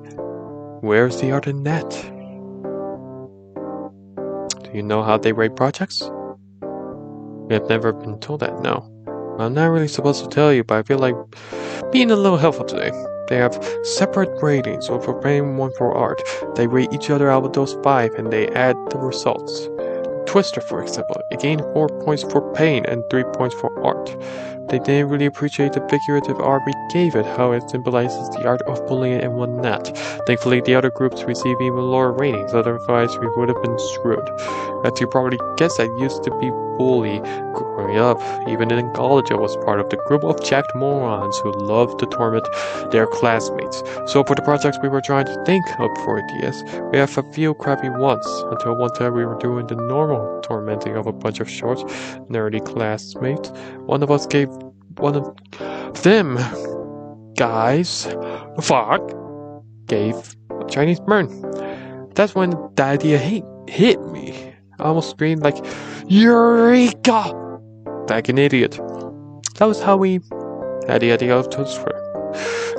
where's the art in that? Do you know how they rate projects? We have never been told that, no. I'm not really supposed to tell you, but I feel like being a little helpful today. They have separate ratings, so for pain, one for art. They rate each other out of those 5 and they add the results. Twister, for example. It gained 4 points for pain and 3 points for art. They didn't really appreciate the figurative art we gave it, how it symbolizes the art of bullying and whatnot. Thankfully, the other groups received even lower ratings, otherwise we would have been screwed. As you probably guessed, I used to be bullied growing up. Even in college, I was part of the group of jacked morons who loved to torment their classmates. So for the projects we were trying to think of for ideas, we have a few crappy ones, until one time we were doing the normal tormenting of a bunch of short, nerdy classmates. One of us gave one of them guys gave a Chinese burn. That's when the idea hit me. I almost screamed like, Eureka! Like an idiot. That was how we had the idea of Twister.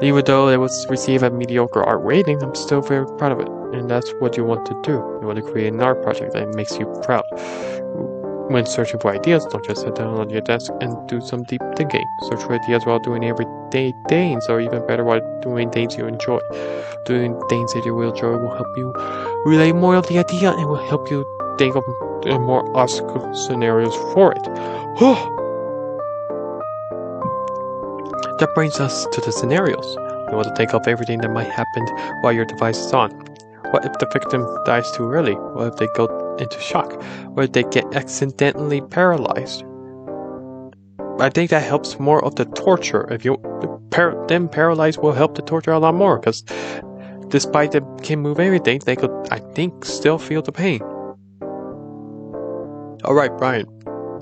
Even though it was received a mediocre art rating, I'm still very proud of it. And that's what you want to do. You want to create an art project that makes you proud. When searching for ideas, don't just sit down on your desk and do some deep thinking. Search for ideas while doing everyday things, or even better, while doing things you enjoy. Doing things that you will enjoy will help you relate more of the idea and will help you think of more obstacle scenarios for it. That brings us to the scenarios. You want to think of everything that might happen while your device is on. What if the victim dies too early? What if they go into shock? What if they get accidentally paralyzed? I think that helps more of the torture. If you them paralyzed will help the torture a lot more, because despite they can move everything, they could, I think, still feel the pain. Alright, Brian.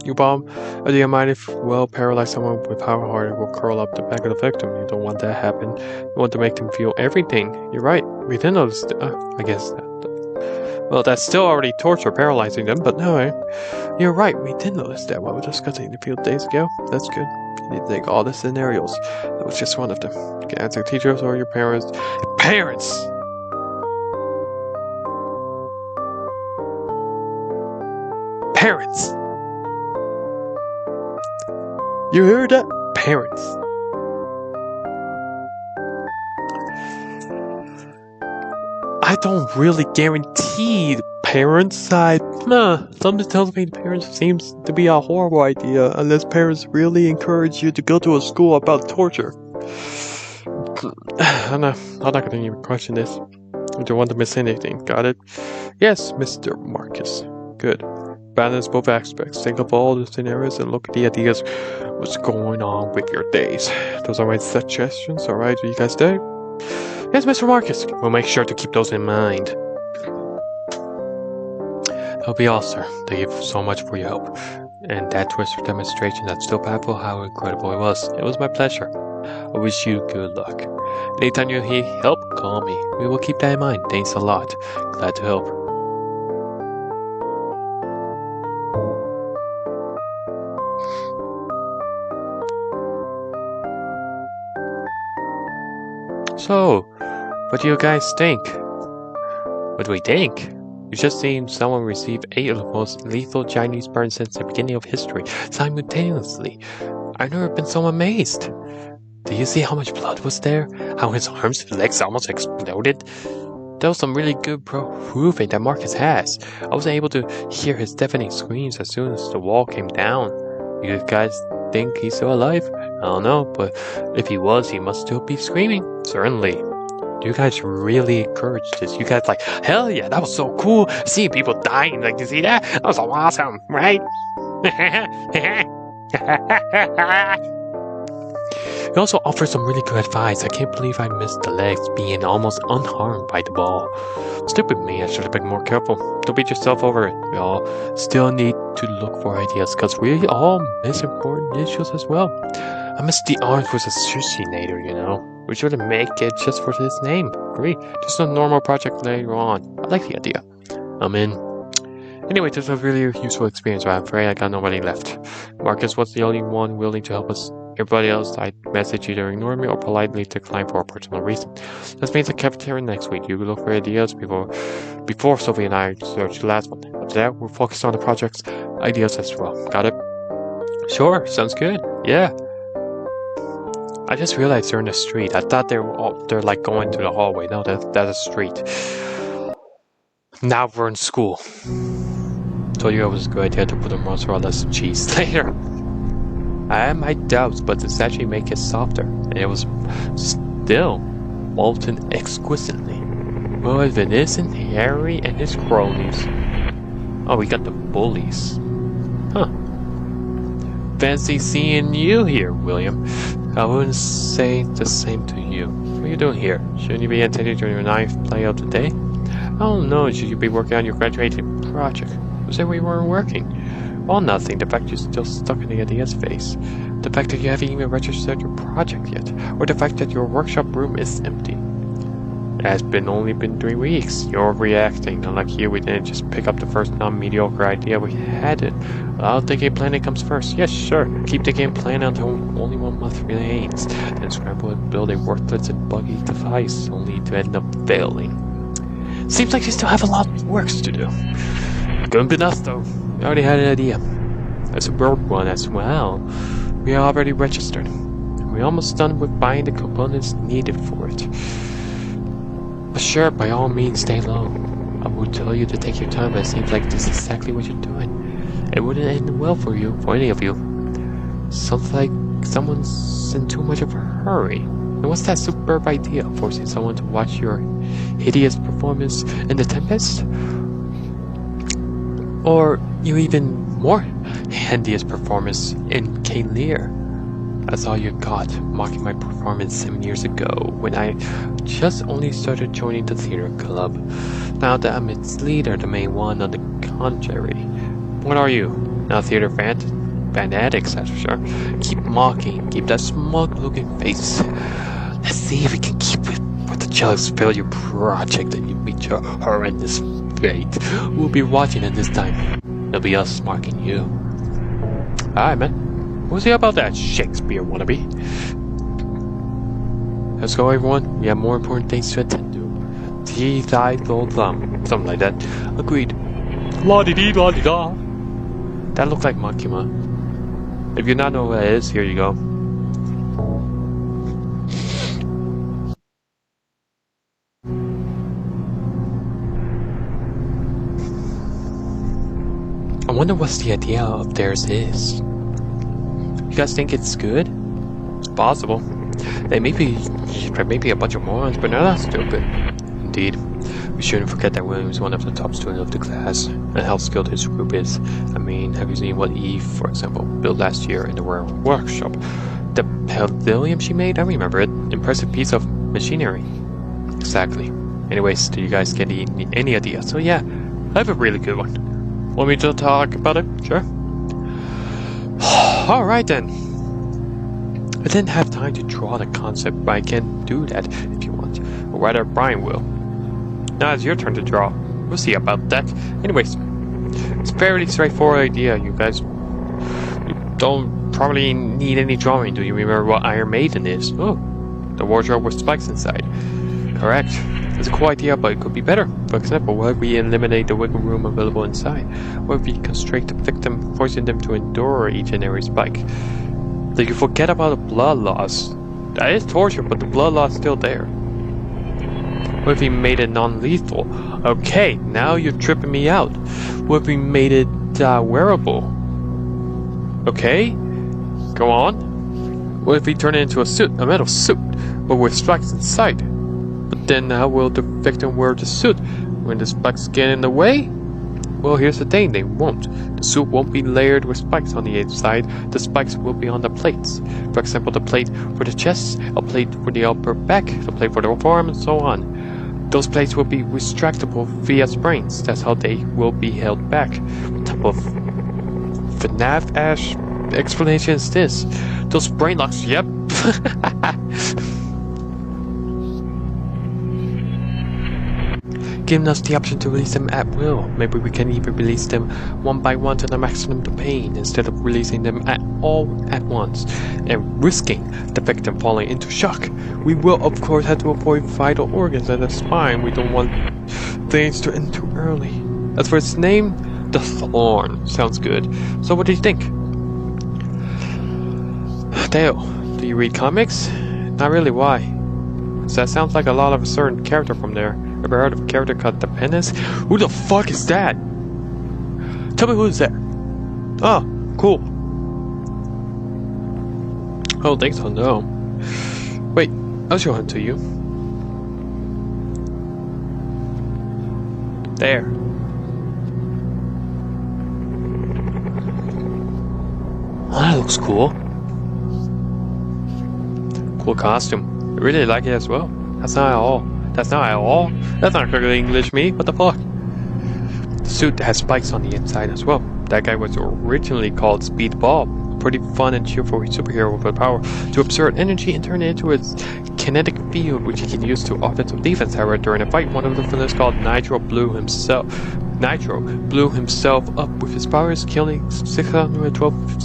You bomb. Do you mind if paralyze someone with how hard it will curl up the back of the victim? You don't want that to happen. You want to make them feel everything. You're right. We didn't notice I guess well, that's still already torture, paralyzing them, but no, you're right. We did notice that while we were discussing the field days ago. That's good. You need to think all the scenarios. That was just one of them. You can answer teachers or your parents. Parents! Parents! You heard that? Parents. I don't really guarantee parents' side. Something tells me the parents seems to be a horrible idea unless parents really encourage you to go to a school about torture. I'm not gonna even question this. I don't want to miss anything. Got it? Yes, Mr. Marcus. Good. Balance both aspects. Think of all the scenarios and look at the ideas. What's going on with your days? Those are my suggestions. Alright, do you guys stay? Yes, Mr. Marcus. We'll make sure to keep those in mind. That'll be all, sir. Thank you so much for your help. And that Twister demonstration, that's still powerful how incredible it was. It was my pleasure. I wish you good luck. Anytime you need help, call me. We will keep that in mind. Thanks a lot. Glad to help. So, what do you guys think? What do we think? You just seen someone receive 8 of the most lethal Chinese burns since the beginning of history, simultaneously. I've never been so amazed. Do you see how much blood was there? How his arms and legs almost exploded? That was some really good proving that Marcus has. I was able to hear his deafening screams as soon as the wall came down. You guys think he's still alive? I don't know, but if he was, he must still be screaming. Certainly. You guys really encouraged this. You guys like, hell yeah, that was so cool. Seeing people dying, like, you see that? That was so awesome, right? He also offered some really good advice. I can't believe I missed the legs being almost unharmed by the ball. Stupid me, I should have been more careful. Don't beat yourself over it. We all still need to look for ideas, because we all miss important issues as well. I missed the arms was a sushi-nator, you know. We should make it just for his name. Agree. Just a normal project later on. I like the idea. I'm in. Anyway, this was a really useful experience, but I'm afraid I got nobody left. Marcus was the only one willing to help us. Everybody else, I message either ignore me or politely decline for a personal reason. This means the cafeteria next week. You look for ideas before Sophie and I search the last one. After that, we'll focus on the project's ideas as well. Got it? Sure, sounds good. Yeah. I just realized they're in the street. I thought they're like going to the hallway. No, that's a street. Now we're in school. told you it was a good idea to put on mozzarella cheese later. I had my doubts, but this actually make it softer, and it was still molten exquisitely. Well, if it isn't Harry and his cronies. Oh, we got the bullies. Huh. Fancy seeing you here, William. I wouldn't say the same to you. What are you doing here? Shouldn't you be attending to your ninth play of the day? I don't know. Should you be working on your graduating project? Who said we weren't working? Well, nothing. The fact you're still stuck in the ideas phase. The fact that you haven't even registered your project yet. Or the fact that your workshop room is empty. It has only been 3 weeks. You're reacting. Unlike you, we didn't just pick up the first non-mediocre idea we had it. I'll take a plan that comes first. Yes, sure. Keep the game plan until only 1 month remains. Then scramble and build a worthless and buggy device, only to end up failing. Seems like you still have a lot of work to do. Couldn't be us, though. We already had an idea. A superb one as well. We are already registered. We're almost done with buying the components needed for it. But sure, by all means, stay low. I would tell you to take your time, but it seems like this is exactly what you're doing. It wouldn't end well for you, for any of you. Sounds like someone's in too much of a hurry. And what's that superb idea, forcing someone to watch your hideous performance in The Tempest? Or your even more hideous performance in King Lear? That's all you got, mocking my performance 7 years ago, when I just only started joining the theater club. Now that I'm its leader, the main one, on the contrary. What are you? Not theater fanatics, that's for sure. Keep mocking, keep that smug-looking face. Let's see if we can keep it with the jealous failure project and you meet your horrendous fate. We'll be watching it this time. It'll be us marking you. Alright, man. We'll see about that Shakespeare wannabe. Let's go, everyone. We have more important things to attend to. Something like that. Agreed. La-di-dee-la-di-da. That looked like Makima. If you not know what it is, here you go. I wonder what's the idea of theirs is. You guys think it's good? It's possible. They may be a bunch of morons, but they're not stupid. Indeed. We shouldn't forget that William is one of the top students of the class, and how skilled his group is. I mean, have you seen what Eve, for example, built last year in the workshop? The pavilion she made? I remember it. Impressive piece of machinery. Exactly. Anyways, do you guys get any idea? So yeah, I have a really good one. Want me to talk about it? Sure. Alright then. I didn't have time to draw the concept, but I can do that if you want. Or rather, Brian will. Now it's your turn to draw. We'll see about that. Anyways, it's a fairly straightforward idea, you guys. You don't probably need any drawing. Do you remember what Iron Maiden is? Oh, the wardrobe with spikes inside. Correct. It's a cool idea, but it could be better. For example, what if we eliminate the wiggle room available inside? What if we constrict the victim, forcing them to endure each and every spike? Did you forget about the blood loss? That is torture, but the blood loss is still there. What if we made it non-lethal? Okay, now you're tripping me out. What if we made it wearable? Okay, go on. What if we turn it into a suit, a metal suit, but with spikes inside? But then how will the victim wear the suit? When the spikes get in the way? Well, here's the thing, they won't. The suit won't be layered with spikes on the inside, the spikes will be on the plates. For example, the plate for the chest, a plate for the upper back, the plate for the forearm, and so on. Those plates will be retractable via springs, that's how they will be held back. What type of FNAF-ash explanation is this? Those brain locks, yep. Giving us the option to release them at will. Maybe we can even release them one by one to the maximum pain instead of releasing them all at once and risking the victim falling into shock. We will of course have to avoid vital organs and the spine. We don't want things to end too early. As for its name, the Thorn. Sounds good. So what do you think? Dale, do you read comics? Not really, why? So that sounds like a lot of a certain character from there. Ever heard of a character called the Penance? Who the fuck is that? Tell me who's there. Oh, cool. Oh, thanks for no. Wait, I'll show him to you. There. That looks cool. Cool costume. I really like it as well. That's not at all. That's not good English, me. What the fuck? The suit has spikes on the inside as well. That guy was originally called Speedball. A pretty fun and cheerful superhero with the power to absorb energy and turn it into its kinetic field, which he can use to offensive defense. However, during a fight, one of the villains called Nitro blew himself up with his powers, killing 612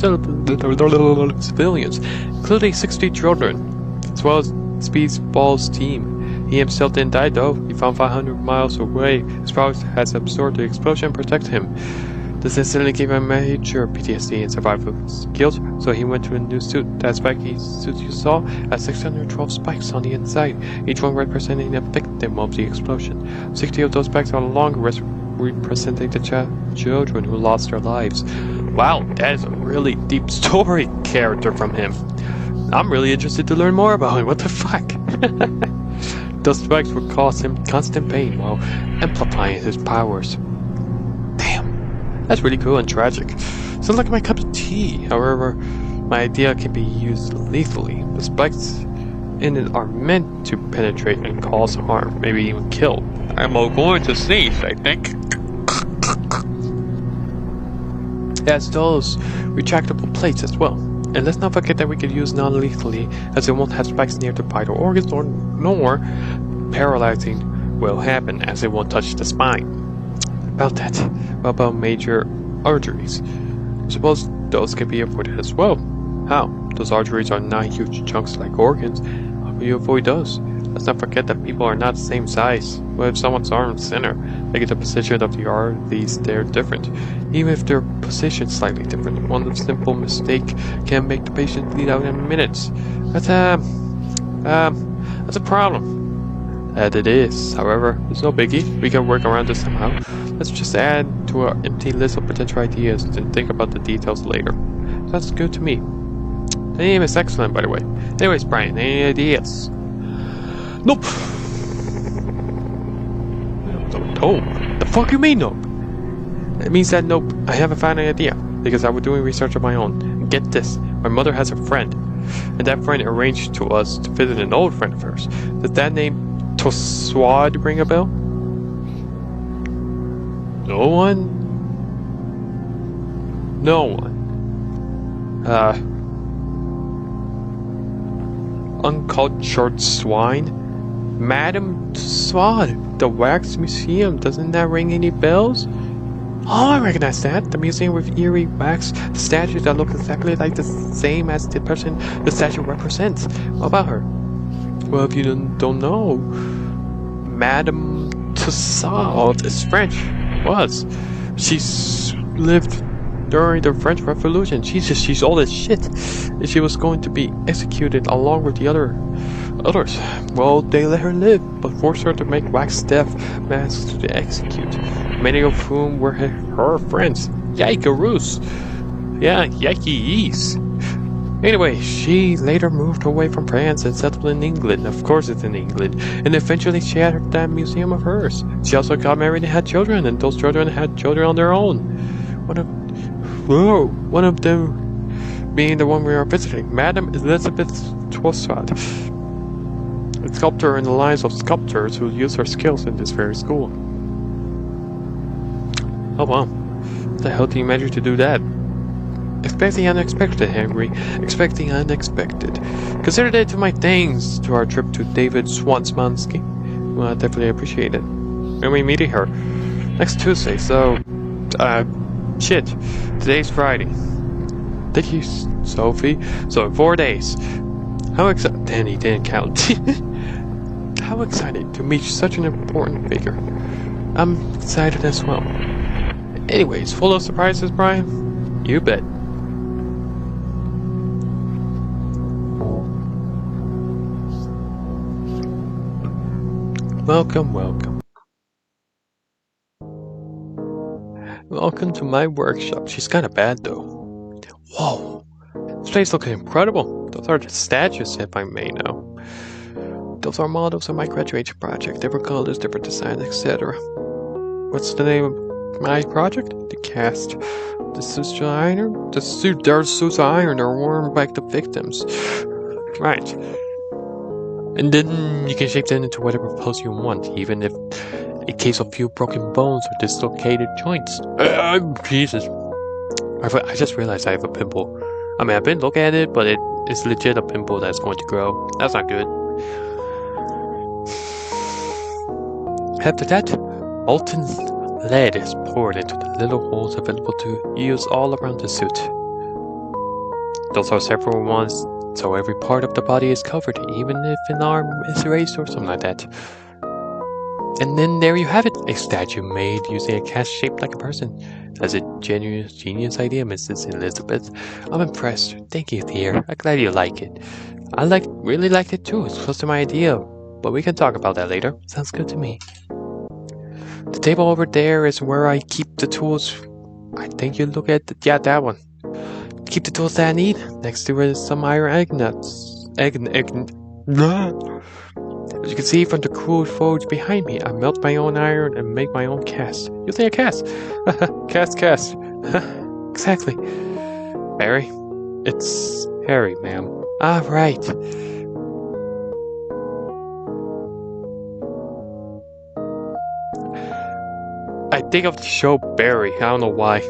civilians, including 60 children, as well as Speedball's team. He himself didn't die though. He found 500 miles away. His powers has absorbed the explosion and protect him. This incident gave him major PTSD and survival skills, so he went to a new suit. That spiky suit you saw has 612 spikes on the inside, each one representing a victim of the explosion. 60 of those spikes are along representing the children who lost their lives. Wow, that is a really deep story character from him. I'm really interested to learn more about him. What the fuck? Those spikes would cause him constant pain while amplifying his powers. Damn, that's really cool and tragic. Sounds like my cup of tea. However, my idea can be used lethally. The spikes in it are meant to penetrate and cause harm, maybe even kill. I'm going to sneeze, I think. As those retractable plates as well. And let's not forget that we could use non-lethally, as it won't have spikes near the vital organs, nor paralyzing will happen, as it won't touch the spine. About that, what about major arteries? I suppose those can be avoided as well. How? Those arteries are not huge chunks like organs. How can you avoid those? Let's not forget that people are not the same size. What if someone's arm is thinner? Making the position of the arteries there different. Even if their position is slightly different, one simple mistake can make the patient bleed out in minutes. That's a problem. That it is. However, it's no biggie. We can work around this somehow. Let's just add to our empty list of potential ideas and think about the details later. That's good to me. The name is excellent, by the way. Anyways, Brian, any ideas? Nope. Nope. The fuck you mean nope? It means that nope, I haven't found an idea, because I was doing research of my own. And get this, my mother has a friend, and that friend arranged to us to visit an old friend of hers. Does that name Toswad ring a bell? No one? No one. Uncultured swine? Madame Tussauds, the Wax Museum, doesn't that ring any bells? Oh, I recognize that. The museum with eerie wax, the statue that looks exactly like the same as the person the statue represents. What about her? Well, if you don't know, Madame Tussauds is French. Was. She's lived during the French Revolution. She's old as shit. And she was going to be executed along with the others. Well, they let her live, but forced her to make wax death masks to execute, many of whom were her friends. Yikeroos. Yeah, yikes. Anyway, she later moved away from France and settled in England. Of course it's in England. And eventually she had that museum of hers. She also got married and had children, and those children had children on their own. One of them being the one we are visiting, Madame Elizabeth Tossat, a sculptor in the lines of sculptors who use her skills in this very school. Oh wow, how the hell do you manage to do that? Expect the unexpected, Henry. Expect the unexpected. Consider that to my thanks to our trip to David Swansmansky. Well, I definitely appreciate it. When we meeting her next Tuesday, so shit. Today's Friday. Thank you, Sophie. So in 4 days. How excited? Danny didn't count. How excited to meet such an important figure. I'm excited as well. Anyways, full of surprises, Brian? You bet. Welcome. Welcome to my workshop. She's kind of bad, though. Whoa. This place looks incredible. Those are the statues, if I may know. Those are models of my graduation project. Different colors, different designs, etc. What's the name of my project? The cast. The suits are iron. Their suits are iron. They're worn by the victims. Right. And then you can shape them into whatever pose you want, even if in case of few broken bones or dislocated joints. Jesus. I just realized I have a pimple. I mean, I've been looking at it, but it's legit a pimple that's going to grow. That's not good. After that, molten lead is poured into the little holes available to use all around the suit. Those are several ones, so every part of the body is covered, even if an arm is raised or something like that. And then there you have it, a statue made using a cast shaped like a person. That's a genuine genius idea, Mrs. Elizabeth. I'm impressed. Thank you, dear. I'm glad you like it. I really liked it too. It's close to my idea, but we can talk about that later. Sounds good to me. The table over there is where I keep the tools. I think you look at that one. Keep the tools that I need. Next to it is some iron egg nuts. As you can see from the crude foliage behind me, I melt my own iron and make my own cast. You say a cast? Cast. Exactly. Harry? It's Harry, ma'am. Ah, right. I think of the show Barry. I don't know why.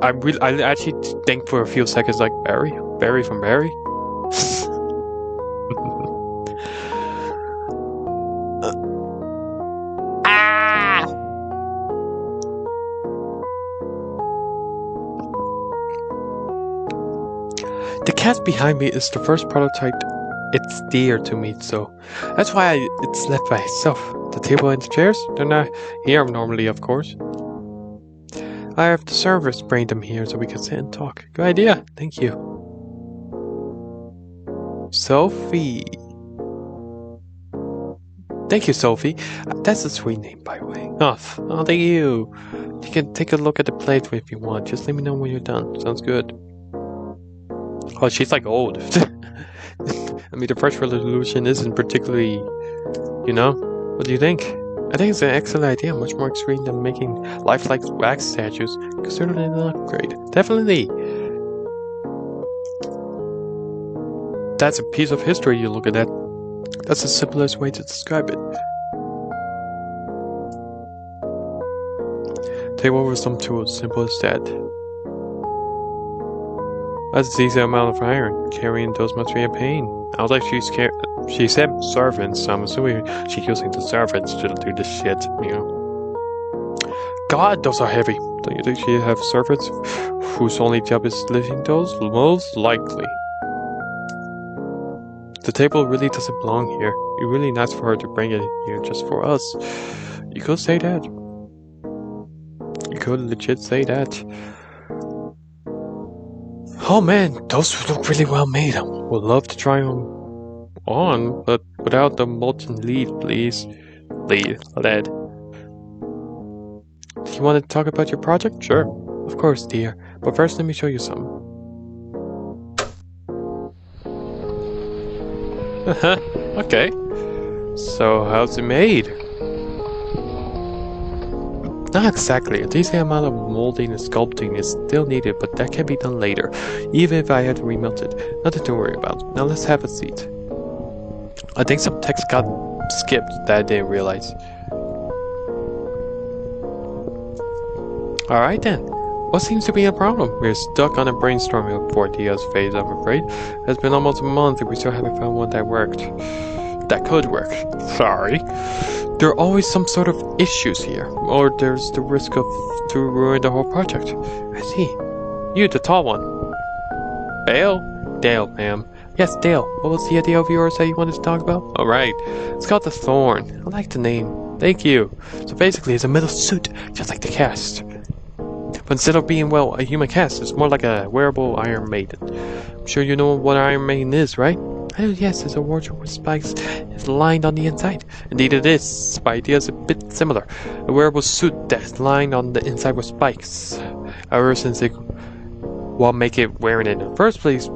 I actually think for a few seconds like Barry? Barry from Barry? The cast behind me is the first prototype. It's dear to me, so that's why it's left by itself. The table and the chairs, they're not here normally, of course. I have the servers bring them here so we can sit and talk. Good idea, thank you. Sophie. Thank you, Sophie. That's a sweet name, by the way. Oh, thank you. You can take a look at the plate if you want. Just let me know when you're done. Sounds good. Oh, she's like old. I mean, the French Revolution isn't particularly, you know? What do you think? I think it's an excellent idea, much more extreme than making lifelike wax statues. Consider it an upgrade. Definitely! That's a piece of history you're looking at. That's the simplest way to describe it. Take over some tools, simple as that. That's an easy amount of iron. Carrying those must be a pain. I was like, she said servants, so I'm assuming she's using the servants to do this shit, you know. God, those are heavy. Don't you think she have servants whose only job is lifting those? Most likely. The table really doesn't belong here. It's really nice for her to bring it here just for us. You could say that. You could legit say that. Oh man, those look really well made. I would love to try them on, but without the molten lead, please. Lead. Do you want to talk about your project? Sure. Of course, dear. But first, let me show you something. Okay. So, how's it made? Not exactly. A decent amount of molding and sculpting is still needed, but that can be done later, even if I had to remelt it. Nothing to worry about. Now let's have a seat. I think some text got skipped that I didn't realize. Alright then. What seems to be a problem? We're stuck on a brainstorming for ideas phase, I'm afraid. It's been almost a month and we still haven't found one that worked. That could work. Sorry. There are always some sort of issues here, or there's the risk to ruin the whole project. I see. You, the tall one. Dale? Dale, ma'am. Yes, Dale. What was the idea of yours that you wanted to talk about? Alright. It's called the Thorn. I like the name. Thank you. So basically, it's a metal suit, just like the cast. But instead of being, well, a human cast, it's more like a wearable Iron Maiden. I'm sure you know what Iron Maiden is, right? Oh yes, it's a wardrobe with spikes. It's lined on the inside. Indeed it is. My idea is a bit similar. A wearable suit that's lined on the inside with spikes. However, since it will make it wearing it in the first place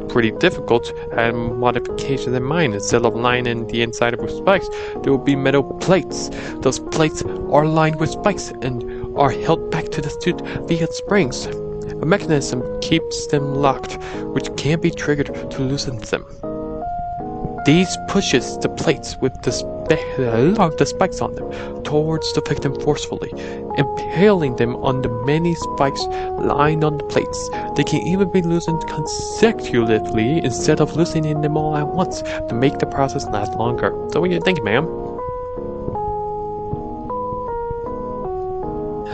pretty difficult, I had modifications in mind. Instead of lining the inside with spikes, there will be metal plates. Those plates are lined with spikes and are held back to the suit via springs. A mechanism keeps them locked, which can be triggered to loosen them. These pushes the plates with the spikes on them towards the victim forcefully, impaling them on the many spikes lying on the plates. They can even be loosened consecutively instead of loosening them all at once to make the process last longer. So what do you think, ma'am?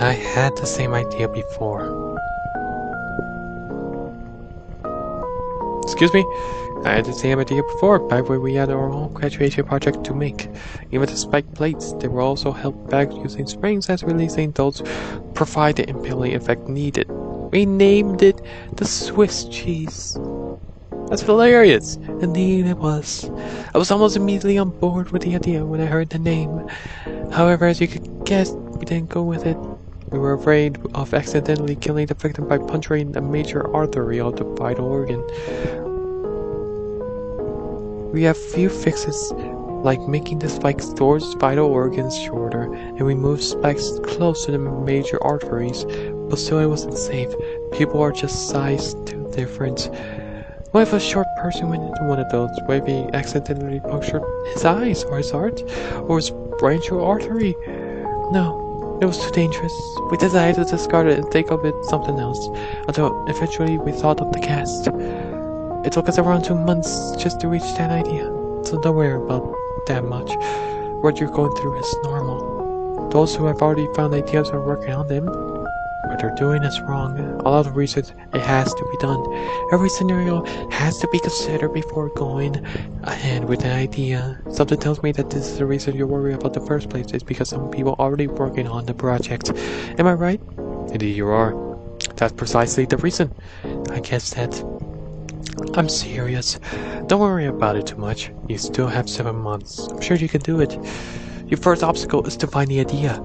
I had the same idea before. Excuse me? I had the same idea before, back when we had our own graduation project to make. Even the spike plates, they were also held back using springs as releasing those provide the impaling effect needed. We named it the Swiss cheese. That's hilarious. Indeed it was. I was almost immediately on board with the idea when I heard the name. However, as you could guess, we didn't go with it. We were afraid of accidentally killing the victim by puncturing a major artery of the vital organ. We have few fixes, like making the spikes towards vital organs shorter, and we moved spikes close to the major arteries, but still it wasn't safe. People are just size too different. What if a short person went into one of those? What if he accidentally punctured his eyes, or his heart, or his branchial artery? No, it was too dangerous. We decided to discard it and think of it something else, until eventually we thought of the cast. It took us around 2 months just to reach that idea, so don't worry about that much. What you're going through is normal. Those who have already found ideas are working on them. What they're doing is wrong. A lot of research, it has to be done. Every scenario has to be considered before going ahead with an idea. Something tells me that this is the reason you worry about the first place, is because some people are already working on the project. Am I right? Indeed you are. That's precisely the reason. I guess that... I'm serious. Don't worry about it too much. You still have 7 months. I'm sure you can do it. Your first obstacle is to find the idea.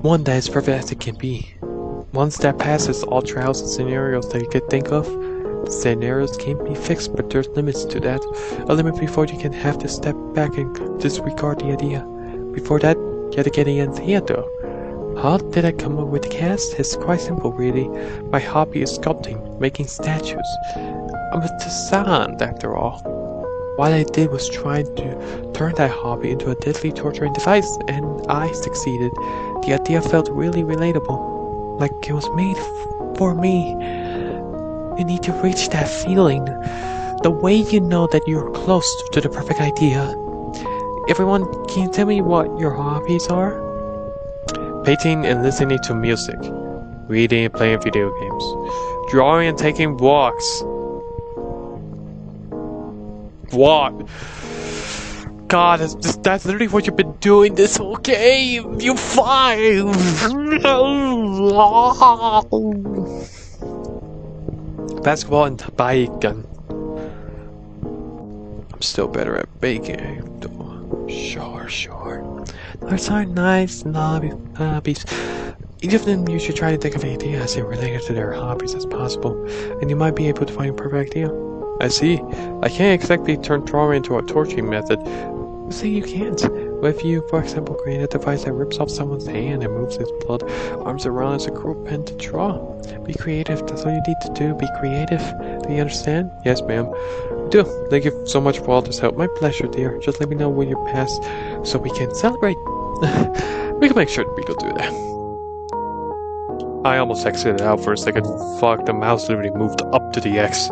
One that is perfect as it can be. Once that passes all trials and scenarios that you could think of, scenarios can't be fixed, but there's limits to that. A limit before you can have to step back and disregard the idea. Before that, you have to get the idea though. How did I come up with the cast? It's quite simple really. My hobby is sculpting, making statues. I'm a artisan after all. What I did was trying to turn that hobby into a deadly torturing device, and I succeeded. The idea felt really relatable, like it was made for me. You need to reach that feeling, the way you know that you're close to the perfect idea. Everyone, can you tell me what your hobbies are? Painting and listening to music, reading and playing video games, drawing and taking walks. What? God, that's literally what you've been doing this whole game! You fine! Basketball and bacon. I'm still better at baking, though. Sure. Those are nice hobbies. Each of them, you should try to think of an idea as related to their hobbies as possible, and you might be able to find a perfect idea. I see. I can't exactly turn trauma into a torturing method. See, you can't. What if you, for example, create a device that rips off someone's hand and moves its blood arms around as a cruel pen to draw? Be creative. That's all you need to do. Be creative. Do you understand? Yes, ma'am. I do. Thank you so much for all this help. My pleasure, dear. Just let me know when you're past so we can celebrate. We can make sure we go do that. I almost exited out for a second. Fuck, the mouse literally moved up to the X.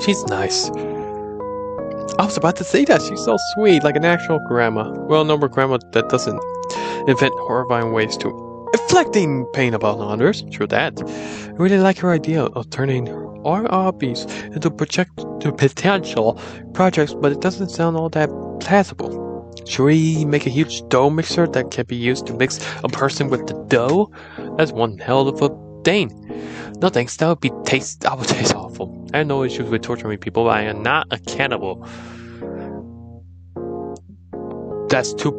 She's nice. I was about to say that. She's so sweet, like an actual grandma. Well, no more grandma that doesn't invent horrifying ways to inflicting pain upon others. True that. I really like her idea of turning our hobbies into potential projects, but it doesn't sound all that plausible. Should we make a huge dough mixer that can be used to mix a person with the dough? That's one hell of a thing. No thanks, that would taste awful. I have no issues with torturing people, but I am not a cannibal. That's too...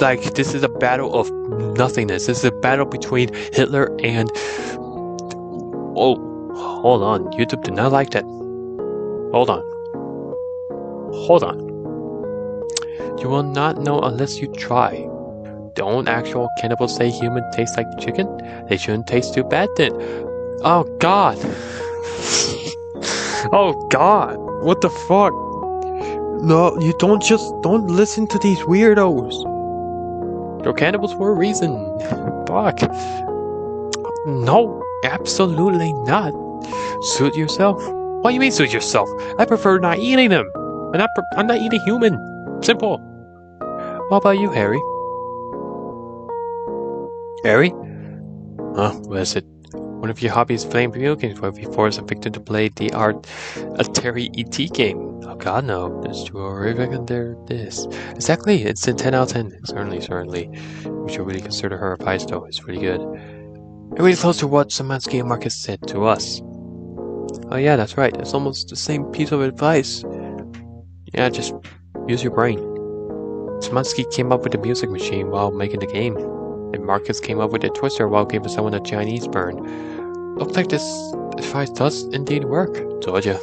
Like, this is a battle of nothingness. This is a battle between Hitler and... Oh, hold on. YouTube did not like that. Hold on. Hold on. You will not know unless you try. Don't actual cannibals say human tastes like chicken? They shouldn't taste too bad then. Oh god. Oh god. What the fuck? No, you don't listen to these weirdos. They're cannibals for a reason. Fuck. No, absolutely not. Suit yourself. What do you mean suit yourself? I prefer not eating them. I'm not eating human. Simple. What about you, Harry? Harry? What is it? One of your hobbies is playing video games. What if you force a victim to play the Atari ET game? Oh god, no. There's too horrific and there it is. Exactly, it's a 10 out of 10. Certainly. We should really consider her advice though. It's really good. And really close to what Szymanski and Marcus said to us. Oh yeah, that's right. It's almost the same piece of advice. Yeah, just use your brain. Szymanski came up with the music machine while making the game. And Marcus came up with the twister while giving someone a Chinese burn. Looks like this advice does indeed work. Told ya.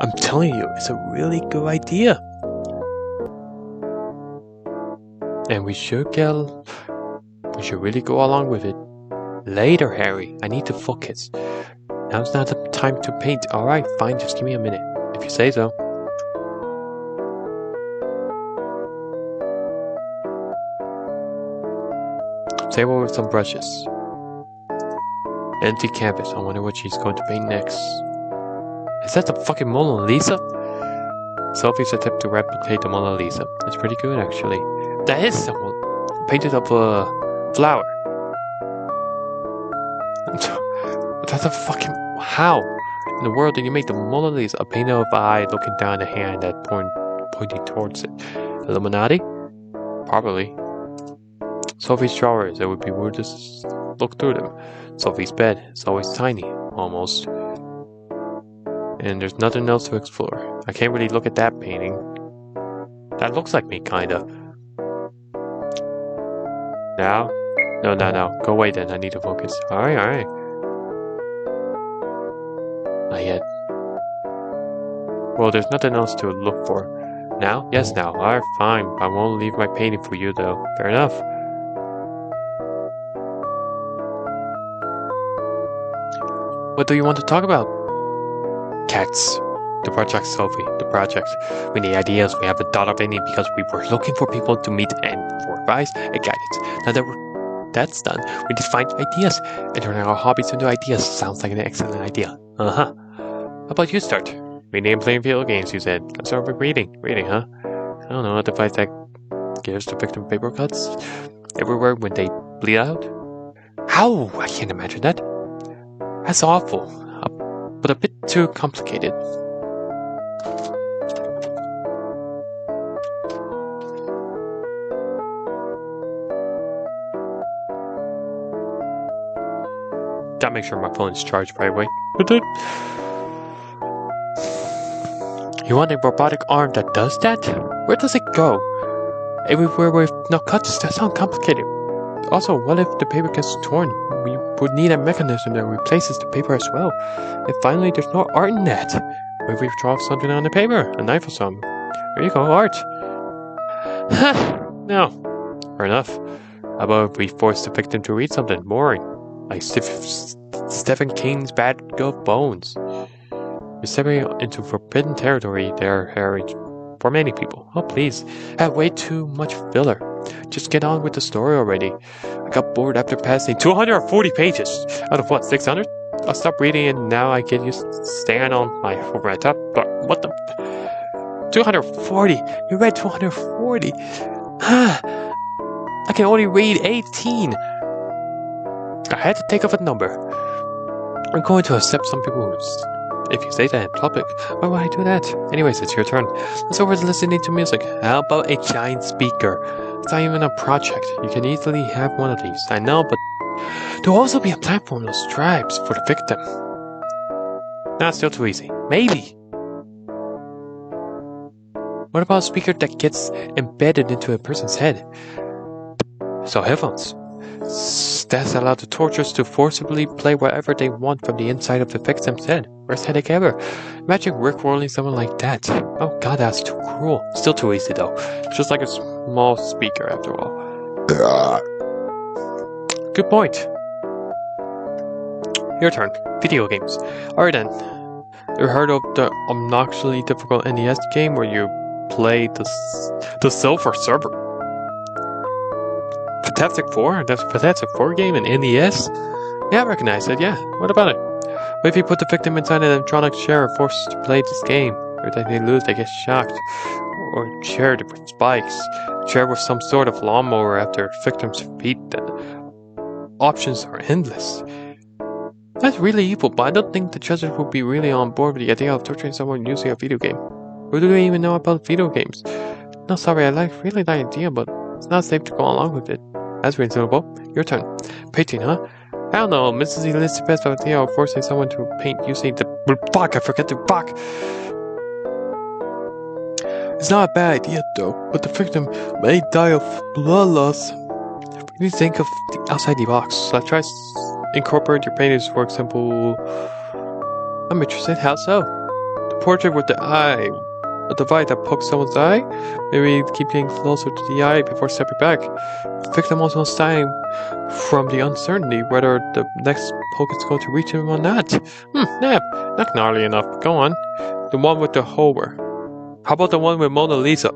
I'm telling you, it's a really good idea. And we should really go along with it. Later, Harry. I need to focus. Now's not the time to paint. Alright, fine, just give me a minute. If you say so. Table with some brushes. Empty canvas. I wonder what she's going to paint next. Is that the fucking Mona Lisa? Sophie's attempt to replicate the Mona Lisa. It's pretty good, actually. That is someone painted up a flower. That's a fucking... How in the world did you make the Mona Lisa a painting of an eye looking down the hand that pointing towards it? Illuminati? Probably. Sophie's drawers, it would be weird to look through them. Sophie's bed, it's always tiny, almost. And there's nothing else to explore. I can't really look at that painting. That looks like me, kinda. Now? No. Go away then, I need to focus. Alright. Not yet. Well, there's nothing else to look for. Now? Yes, now. Alright, fine. I won't leave my painting for you, though. Fair enough. What do you want to talk about? Cats. The project, Sophie. The project. We need ideas. We haven't thought of any because we were looking for people to meet and for advice and guidance. Now that that's done, we need to find ideas and turn our hobbies into ideas. Sounds like an excellent idea. How about you start? Reading and playing video games, you said. Let's start with reading. Reading, huh? I don't know, a device that gives the victim paper cuts everywhere when they bleed out? How? I can't imagine that. That's awful, but a bit too complicated. Gotta make sure my phone is charged right away. You want a robotic arm that does that? Where does it go? Everywhere with no cuts? That sounds complicated. Also, what if the paper gets torn? We would need a mechanism that replaces the paper as well. And finally, there's no art in that. Maybe we draw something on the paper, a knife or something. There you go, art. No. Fair enough. How about if we force the victim to read something boring? Like Stephen King's Bag of Bones. You're stepping into forbidden territory there, Harry. For many people. Oh, please. I have way too much filler. Just get on with the story already. I got bored after passing 240 pages. Out of what, 600? I'll stop reading and now I get used to staying on my top. But what the... 240? You read 240? I can only read 18. I had to take off a number. I'm going to accept some people's... If you say that in public, why would I do that? Anyways, it's your turn. Let's over to listening to music. How about a giant speaker? It's not even a project. You can easily have one of these. I know, but there'll also be a platform with stripes for the victim. Nah, still too easy. Maybe. What about a speaker that gets embedded into a person's head? So headphones. That's allowed the torturers to forcibly play whatever they want from the inside of the victim's head. Worst headache ever. Imagine rickrolling someone like that. Oh god, that's too cruel. Still too easy though. Just like a small speaker after all. Good point. Your turn. Video games. Alright then. You heard of the obnoxiously difficult NES game where you play the Silver Server? Fantastic Four? That's a Fantastic Four game in NES? Yeah, I recognize it, yeah. What about it? What if you put the victim inside an electronic chair and forced to play this game? Every time they lose, they get shocked. Or a chair with spikes. A chair with some sort of lawnmower after victim's feet. The options are endless. That's really evil, but I don't think the judges would be really on board with the idea of torturing someone using a video game. What do they even know about video games? No, sorry, I really like the idea, but it's not safe to go along with it. That's reasonable. Your turn. Painting, huh? I don't know, Mrs. Elizabeth's idea of forcing someone to paint using the... Fuck, I forget the fuck! It's not a bad idea, though, but the victim may die of blood loss. You need to think of outside the box. So try incorporate your paintings, for example... I'm interested, how so? The portrait with the eye. A device that pokes someone's eye. Maybe keep getting closer to the eye before stepping back. The victim also is dying from the uncertainty whether the next poke is going to reach him or not. Nah, not gnarly enough. Go on. The one with the holder. How about the one with Mona Lisa?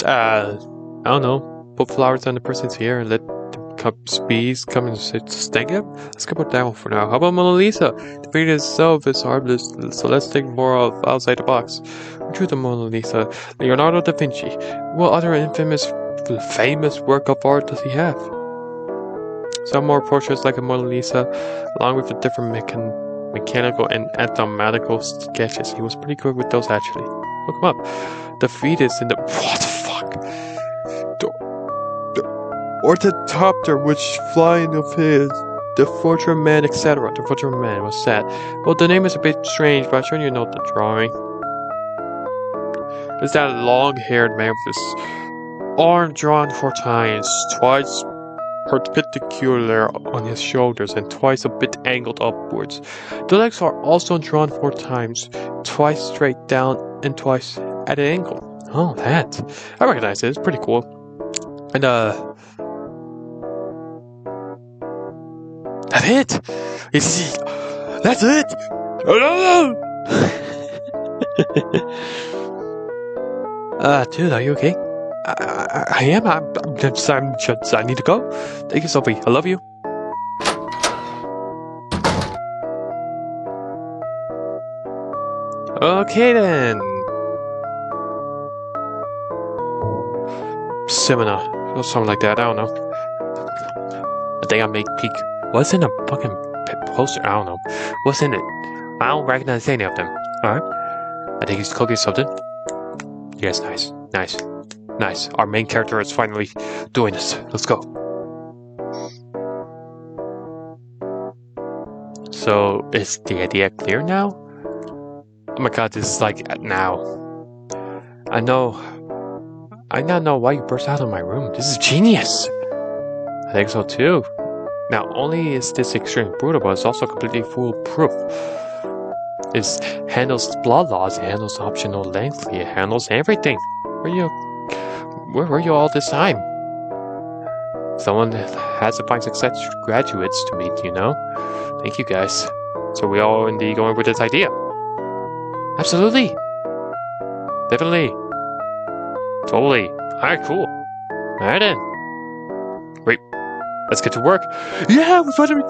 I don't know. Put flowers on the person's ear and let bees come and sting him? Let's go with that one for now. How about Mona Lisa? The figure itself is harmless, so let's think more of outside the box. True to Mona Lisa, Leonardo da Vinci. What other famous work of art does he have? Some more portraits like a Mona Lisa, along with the different mechanical and anatomical sketches. He was pretty good with those actually. Look him up. The fetus in the... What the fuck? Orthopter which flying of his, the Fortune Man, etc. The Fortune Man was sad. Well, the name is a bit strange, but I'm sure you know the drawing. There's that long-haired man with his arm drawn 4 times, twice perpendicular on his shoulders and twice a bit angled upwards. The legs are also drawn 4 times, twice straight down and twice at an angle. Oh, that. I recognize it. It's pretty cool. And, that's it! You see, that's it! Dude, are you okay? I am. I need to go. Thank you, Sophie. I love you. Okay, then. Seminar. Or something like that. I don't know. I think I made peak. What's in a fucking poster? I don't know. What's in it? I don't recognize any of them. Alright. I think he's cooking something. Yes, nice. Nice. Nice. Our main character is finally doing this. Let's go. So, is the idea clear now? Oh my god, this is like now. I now know why you burst out of my room. This is genius. I think so too. Not only is this extremely brutal, but it's also completely foolproof. It handles blood loss, it handles optional length, it handles everything. Where were you all this time? Someone has to find success graduates to meet, you know? Thank you guys. So we all indeed going with this idea? Absolutely. Definitely. Totally. Alright, cool. Alright then. Great. Let's get to work. Yeah, we finally...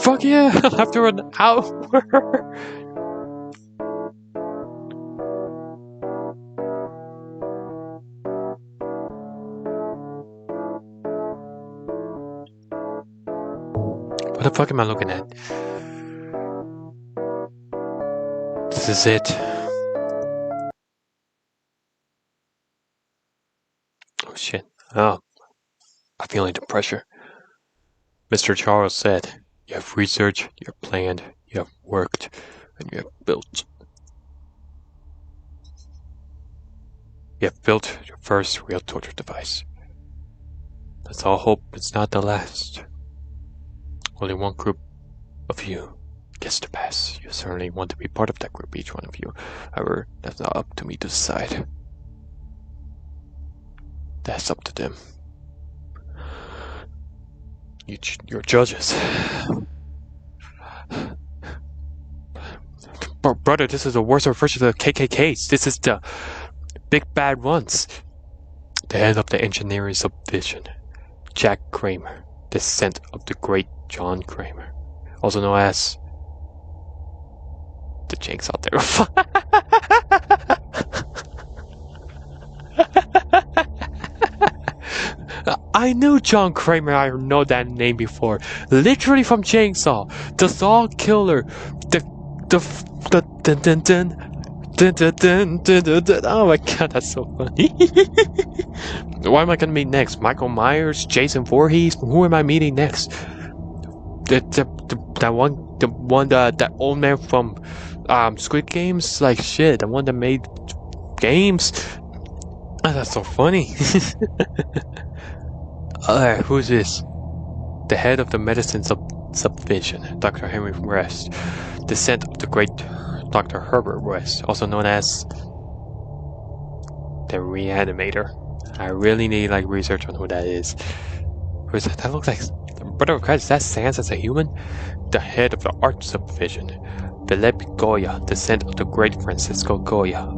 Fuck yeah! After an hour! What the fuck am I looking at? This is it. Oh shit. Oh. I'm feeling the pressure. Mr. Charles said, you have researched, you have planned, you have worked. And you have built your first real torture device. Let's all hope it's not the last. Only one group of you gets to pass. You certainly want to be part of that group, each one of you. However, that's not up to me to decide. That's up to them. You're judges. Brother, this is the worst version of the KKKs. This is the big bad ones. The head of the engineering subdivision, Jack Kramer, descendant of the great John Kramer, also known as the Chainsaw Terror. I knew John Kramer. I know that name before. Literally from Chainsaw, the Saw Killer, the dun dun dun. Oh my god, that's so funny. Why am I gonna meet next? Michael Myers, Jason Voorhees? Who am I meeting next? That old man from Squid Games? Like shit, the one that made games? Oh, that's so funny. Alright, who's this? The head of the medicine subdivision, Dr. Henry West, descendant of the great Dr. Herbert West, also known as the Reanimator. I really need research on who that is. Who is that? That looks like Brother of Christ. Is that Sans as a human? The head of the art subdivision, Philip Goya, descendant of the great Francisco Goya,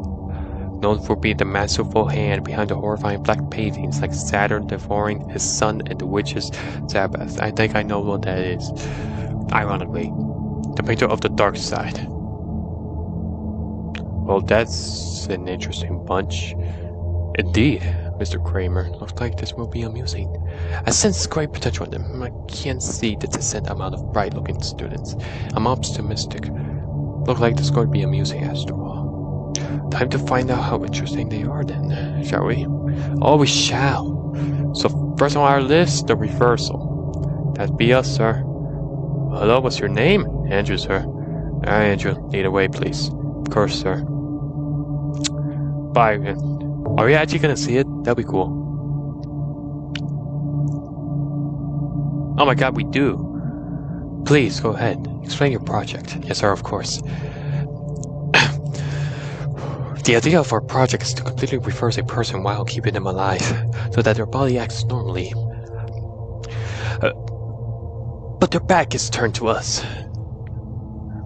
known for being the masterful hand behind the horrifying black paintings like Saturn devouring his son and the witch's Sabbath. I think I know what that is. Ironically, the painter of the dark side. Well, that's an interesting bunch. Indeed, Mr. Kramer. Looks like this will be amusing. I sense great potential in them. I can't see the decent amount of bright-looking students. I'm optimistic. Looks like this is going to be amusing after all. Time to find out how interesting they are then, shall we? Oh, we shall. So first on our list, the reversal. That'd be us, sir. Hello, what's your name? Andrew, sir. Alright, Andrew. Lead the way, please. Of course, sir. Bye. Are we actually gonna see it? That'd be cool. Oh my god, we do. Please, go ahead. Explain your project. Yes, sir, of course. The idea of our project is to completely reverse a person while keeping them alive, so that their body acts normally. But their back is turned to us.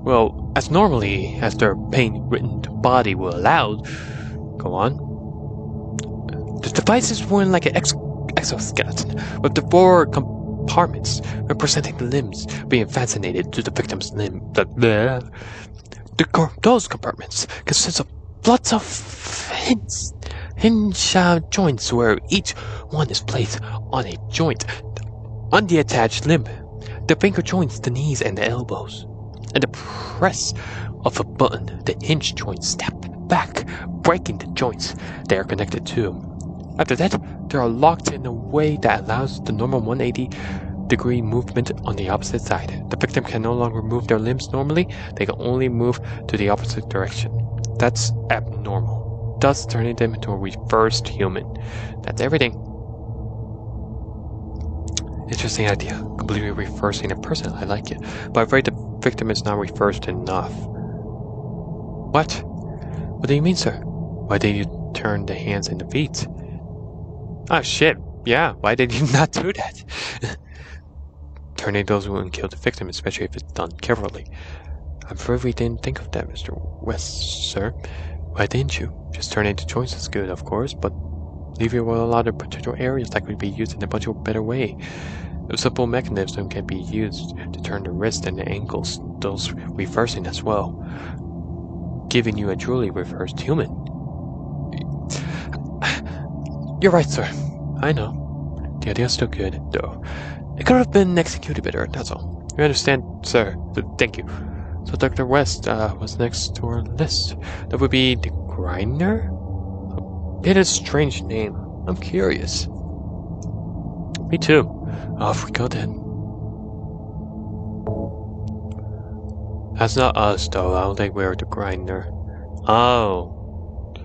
Well, as normally as their pain-ridden body will allow. Go on. The device is worn like an exoskeleton, with the 4 compartments representing the limbs being fascinated to the victim's limb. Those compartments consist of lots of hinge joints where each one is placed on a joint on the attached limb. The finger joins the knees and the elbows. And the press of a button, the hinge joints snap back, breaking the joints they are connected to. After that, they are locked in a way that allows the normal 180-degree movement on the opposite side. The victim can no longer move their limbs normally, they can only move to the opposite direction. That's abnormal, thus turning them into a reversed human. That's everything. Interesting idea, completely reversing a person, I like it. But I'm afraid the victim is not reversed enough. What? What do you mean, sir? Why did you turn the hands and the feet? Oh shit, yeah, why did you not do that? Turning those wouldn't kill the victim, especially if it's done carefully. I'm afraid we didn't think of that, Mr. West, sir. Why didn't you? Just turning the joints is good, of course, but leaving a lot of potential areas that could be used in a much better way. A simple mechanism can be used to turn the wrist and the ankles, those reversing as well, giving you a truly reversed human. You're right, sir. I know. The idea's still good, though. It could have been executed better, that's all. You understand, sir. Thank you. So Dr. West was next to our list. That would be the Grinder? It is a strange name. I'm curious. Me too. Off we go then. That's not us, though. I don't think we're the grinder. Oh.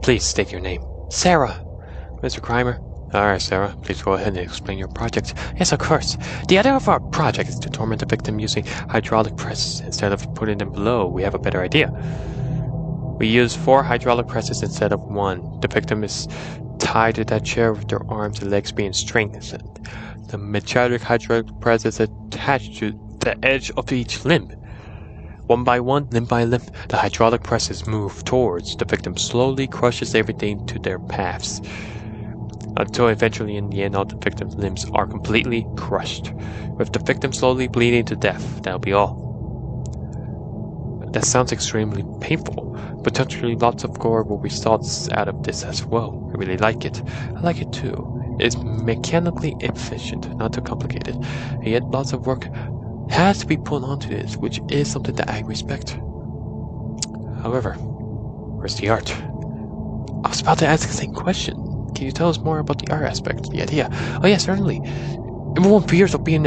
Please state your name. Sarah. Mr. Crimer. Alright, Sarah. Please go ahead and explain your project. Yes, of course. The idea of our project is to torment the victim using hydraulic presses. Instead of putting them below, we have a better idea. We use 4 hydraulic presses instead of 1. The victim is tied to that chair with their arms and legs being strengthened. The metallic hydraulic press is attached to the edge of each limb. One by one, limb by limb, the hydraulic presses move towards the victim, slowly crushes everything to their paths, until eventually in the end all the victim's limbs are completely crushed, with the victim slowly bleeding to death. That'll be all. That sounds extremely painful. Potentially lots of gore will result out of this as well. I really like it. I like it too. It's mechanically efficient, not too complicated, and yet lots of work has to be put onto this, which is something that I respect. However, where's the art? I was about to ask the same question. Can you tell us more about the art aspect, the idea? Oh yeah, certainly. Everyone fears of being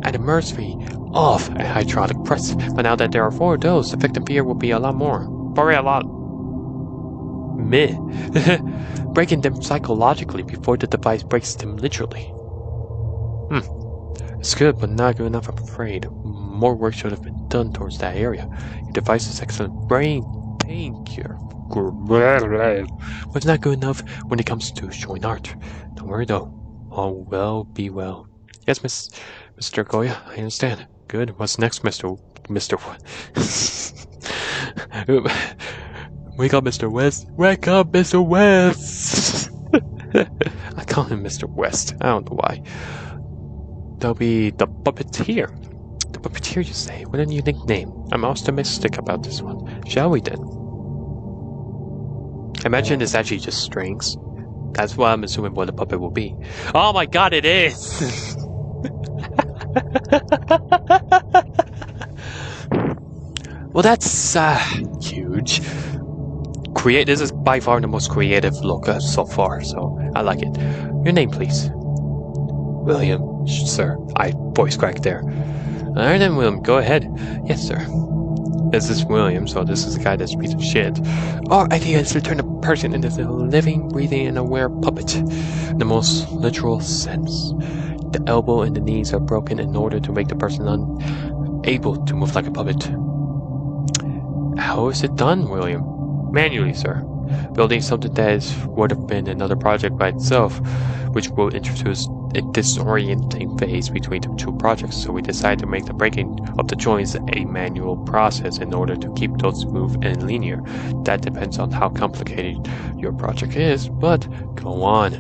at a mercy of a hydraulic press, but now that there are 4 of those, the victim fear will be a lot more. Probably a lot. Meh. Breaking them psychologically before the device breaks them literally. It's good, but not good enough, I'm afraid. More work should have been done towards that area. Your device is excellent brain pain cure. But it's not good enough when it comes to showing art. Don't worry though. All will be well. Yes, Mr. Goya, I understand. Good. What's next, Mr. Wake up, Mr. West. Wake up, Mr. West. I call him Mr. West. I don't know why. There'll be the puppeteer. The puppeteer, you say? What a unique name. I'm optimistic about this one. Shall we then? I imagine it's actually just strings. That's what I'm assuming what the puppet will be. Oh my god, it is! Well, that's huge. This is by far the most creative look so far, so I like it. Your name, please. William, sir. I voice cracked there. Alright then, William, go ahead. Yes, sir. This is William, so this is the guy that's a piece of shit. Our idea is to turn a person into a living, breathing, and aware puppet. In the most literal sense. The elbow and the knees are broken in order to make the person unable to move like a puppet. How is it done, William? Manually, sir. Building something that would have been another project by itself, which will introduce a disorienting phase between the 2 projects, so we decided to make the breaking of the joints a manual process in order to keep those smooth and linear. That depends on how complicated your project is, but go on.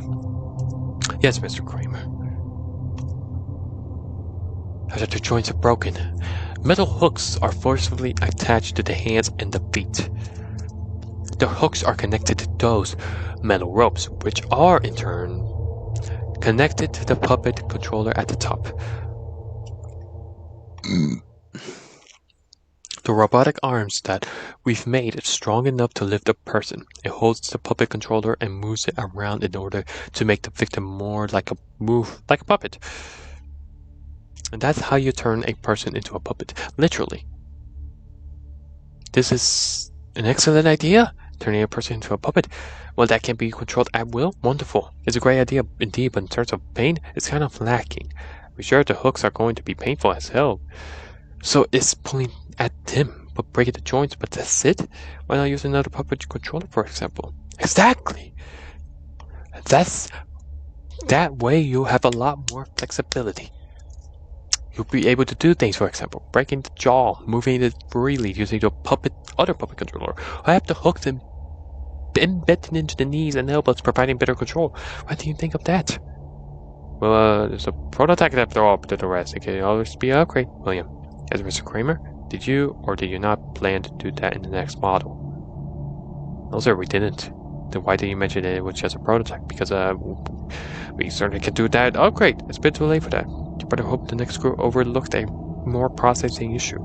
Yes, Mr. Kramer. After the joints are broken, metal hooks are forcibly attached to the hands and the feet. The hooks are connected to those metal ropes, which are in turn connected to the puppet controller at the top. The robotic arms that we've made are strong enough to lift a person. It holds the puppet controller and moves it around in order to make the victim more like a puppet. And that's how you turn a person into a puppet, literally. This is an excellent idea. Turning a person into a puppet. Well, that can be controlled at will? Wonderful. It's a great idea indeed, but in terms of pain, it's kind of lacking. We're sure the hooks are going to be painful as hell. So it's pulling at them, but breaking the joints, but that's it? Why not use another puppet controller, for example? Exactly! That way you'll have a lot more flexibility. You'll be able to do things, for example, breaking the jaw, moving it freely using your other puppet controller. I have the hooks embedded into the knees and elbows, providing better control. What do you think of that? Well, there's a prototype after all, but the rest, it can always be an upgrade. William, as Mr. Kramer, did you or did you not plan to do that in the next model? No, sir, we didn't. Then why did you mention that it was just a prototype? Because we certainly can do that upgrade. It's a bit too late for that. You better hope the next crew overlooked a more processing issue.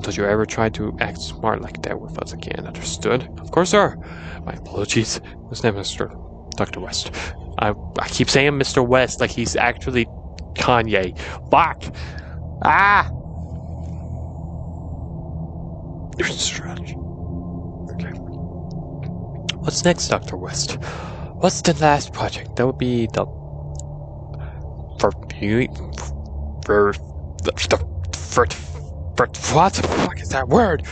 Don't you ever try to act smart like that with us again, understood? Of course, sir. My apologies. What's name, Mr. Dr. West? I keep saying Mr. West like he's actually Kanye. Fuck! Ah! Okay. What's next, Dr. West? What's the last project? That would be the... What the fuck is that word?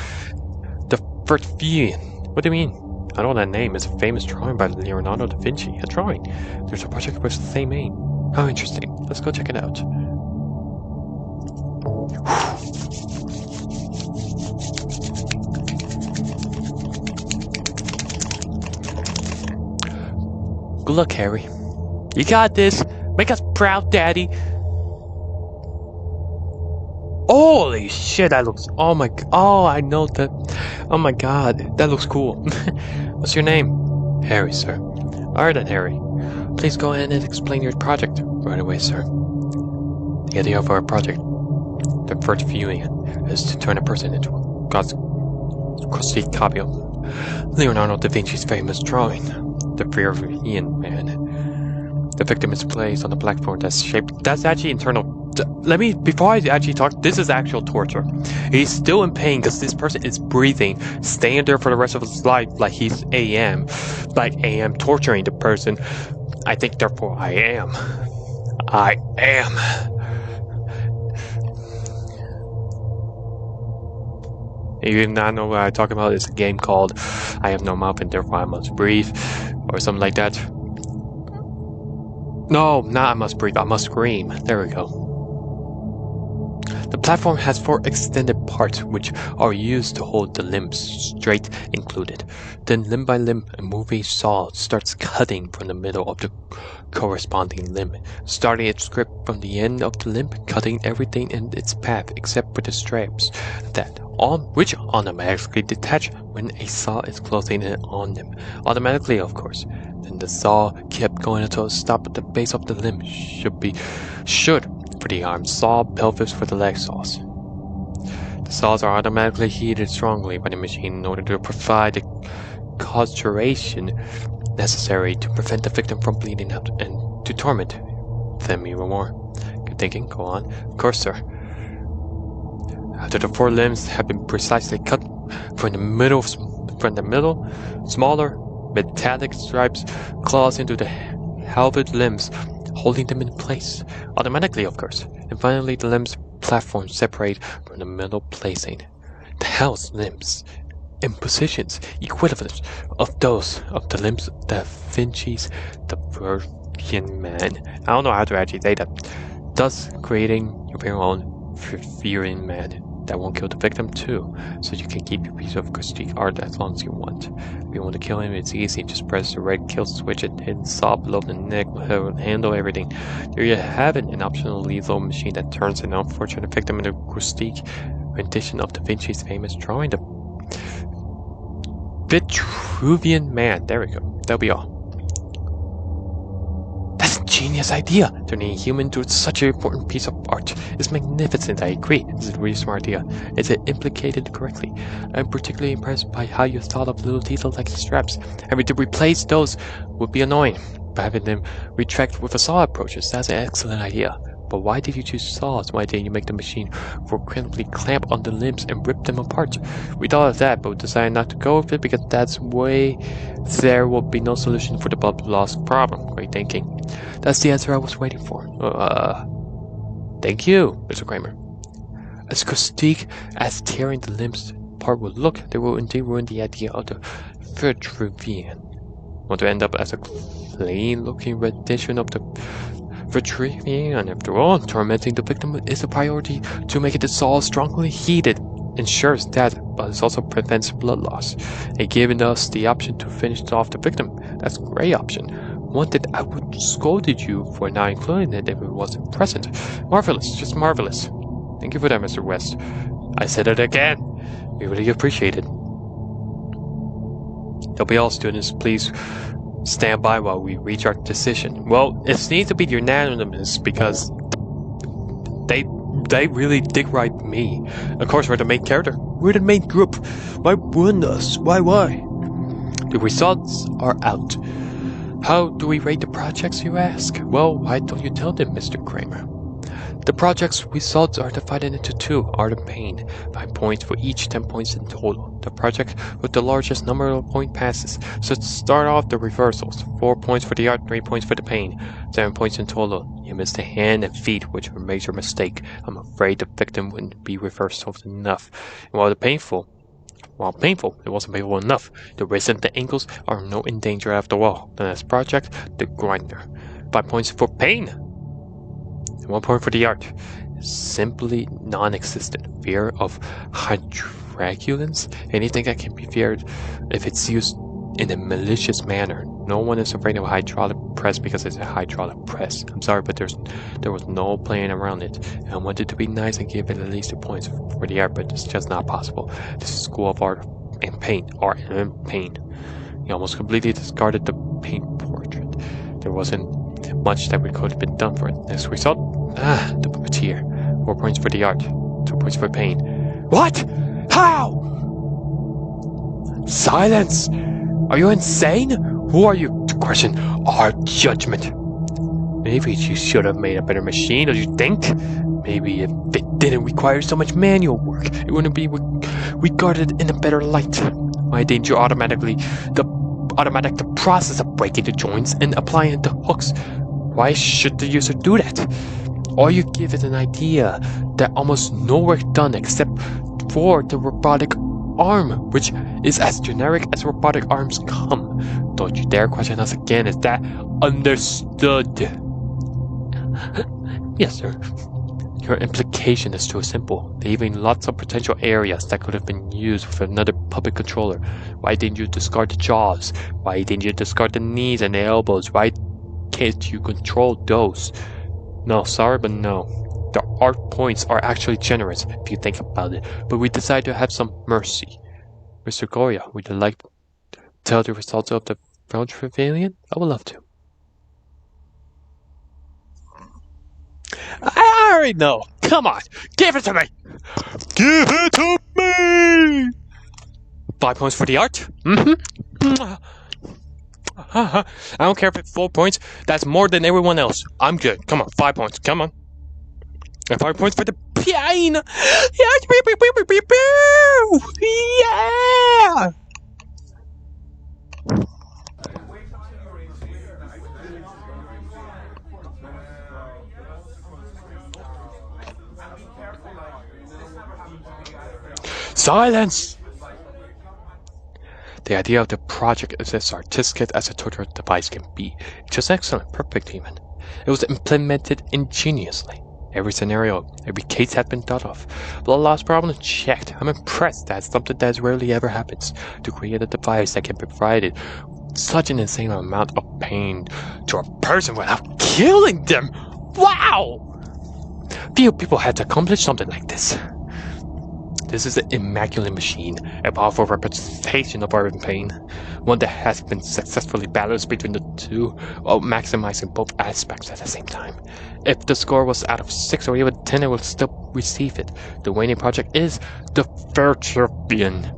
The Fertfian. What do you mean? I know that name. It's a famous drawing by Leonardo da Vinci. A drawing. There's a project with the same name. How interesting. Let's go check it out. Good luck, Harry. You got this. Make us proud, Daddy. Holy shit, that looks... Oh my... Oh, I know that... Oh my god, that looks cool. What's your name? Harry, sir. Alright then, Harry. Please go ahead and explain your project. Right away, sir. The idea of our project, the first viewing, is to turn a person into a God's crusty copy of Leonardo da Vinci's famous drawing, the Fertfian Man. The victim is placed on the platform that's shaped... That's actually internal... Let me... Before I actually talk, this is actual torture. He's still in pain because this person is breathing, staying there for the rest of his life like he's AM. Like AM torturing the person. I think therefore I am. I am. You do not know what I'm talking about. It's a game called I Have No Mouth and Therefore I Must Breathe. Or something like that. No, not I must breathe, I must scream. There we go. The platform has 4 extended parts which are used to hold the limbs straight included. Then limb by limb, a moving saw starts cutting from the middle of the corresponding limb, starting its grip from the end of the limb, cutting everything in its path except for the straps which automatically detach when a saw is closing in on them. Automatically, of course. Then the saw kept going until it stopped at the base of the limb. Should for the arm saw, pelvis for the leg saws. The saws are automatically heated strongly by the machine in order to provide the conjuration necessary to prevent the victim from bleeding out and to torment them even more. Good thinking, go on. Of course, sir. After the 4 limbs have been precisely cut from the middle, smaller metallic stripes claws into the halved limbs, holding them in place, automatically of course, and finally the limbs platform separate from the middle placing. The housed limbs in positions equivalent of those of the limbs of Da Vinci's The Fertfian Man. I don't know how to actually say that. Thus creating your very own Fertfian Man that won't kill the victim too, so you can keep your piece of critique art as long as you want. If you want to kill him, it's easy. Just press the red kill switch and hit saw below the neck will handle everything. There you have it, an optional lethal machine that turns an unfortunate victim into a critique rendition of Da Vinci's famous drawing, the Vitruvian Man. There we go. That'll be all. That's a genius idea! Turning a human into such an important piece of art is magnificent, I agree. This is a really smart idea. Is it implicated correctly? I'm particularly impressed by how you thought of little details like the straps. Having to replace those would be annoying, but having them retract with a saw approaches, that's an excellent idea. But why did you choose saws? Why didn't you make the machine frequently clamp on the limbs and rip them apart? We thought of that, but decided not to go with it because that's way there will be no solution for the blood loss problem. Great thinking. That's the answer I was waiting for. Thank you, Mr. Kramer. As caustic as tearing the limbs apart will look, they will indeed ruin the idea of the Vitruvian. Want to end up as a clean-looking rendition of the Vitruvian? After all, tormenting the victim is a priority. To make it the saw strongly heated ensures that, but it also prevents blood loss. And giving us the option to finish off the victim, that's a great option. One that I would scolded you for not including it if it wasn't present. Marvelous, just marvelous. Thank you for that, Mr. West. I said it again. We really appreciate it. That'll be all, students. Please stand by while we reach our decision. Well, it needs to be unanimous because they really dig right me. Of course, we're the main character. We're the main group. Why wouldn't us? Why? The results are out. How do we rate the projects, you ask? Well, why don't you tell them, Mr. Kramer? The project's results are divided into two: art and pain. 5 points for each, 10 points in total. The project with the largest number of point passes. So to start off the reversals: 4 points for the art, 3 points for the pain. 7 points in total. You missed the hand and feet, which were a major mistake. I'm afraid the victim wouldn't be reversals enough. And while painful, it wasn't painful enough. The wrists and the ankles are not in danger after all. The next project, the grinder. 5 points for pain. 1 point for the art. Simply non-existent. Fear of hydraculence? Anything that can be feared if it's used in a malicious manner. No one is afraid of a hydraulic press because it's a hydraulic press. I'm sorry, but there was no playing around it. I wanted to be nice and give it at least 2 points for the art, but it's just not possible. This is School of Art and Paint. Art and Paint. He almost completely discarded the paint portrait. There wasn't much that could have been done for it. Next result, the puppeteer. 4 points for the art, 2 points for pain. What? How? Silence! Are you insane? Who are you to question our judgment? Maybe you should have made a better machine, don't you think? Maybe if it didn't require so much manual work, it wouldn't be regarded in a better light. Why didn't you automatic the process of breaking the joints and applying the hooks? Why should the user do that? Or you give it an idea that almost no work done except for the robotic arm, which is as generic as robotic arms come. Don't you dare question us again. Is that understood? Yes, sir. Your implication is too simple, leaving lots of potential areas that could have been used with another puppet controller. Why didn't you discard the jaws? Why didn't you discard the knees and the elbows? Why can't you control those? No, sorry, but no. The art points are actually generous, if you think about it, but we decided to have some mercy. Mr. Goya, would you like to tell the results of the French Pavilion? I would love to. I already know. Come on, give it to me. Give it to me. 5 points for the art. I don't care if it's 4 points. That's more than everyone else. I'm good. Come on, 5 points. Come on. And 5 points for the pain. Yeah. Silence! The idea of the project is as artistic as a torture device can be. Just excellent, perfect even. It was implemented ingeniously. Every scenario, every case had been thought of. Blood loss problem checked. I'm impressed that something that rarely ever happens. To create a device that can provide such an insane amount of pain to a person without killing them. Wow! Few people had to accomplish something like this. This is an immaculate machine, a powerful representation of art and pain, one that has been successfully balanced between the two, while maximizing both aspects at the same time. If the score was out of 6 or even 10, it will still receive it. The winning project is the fair champion.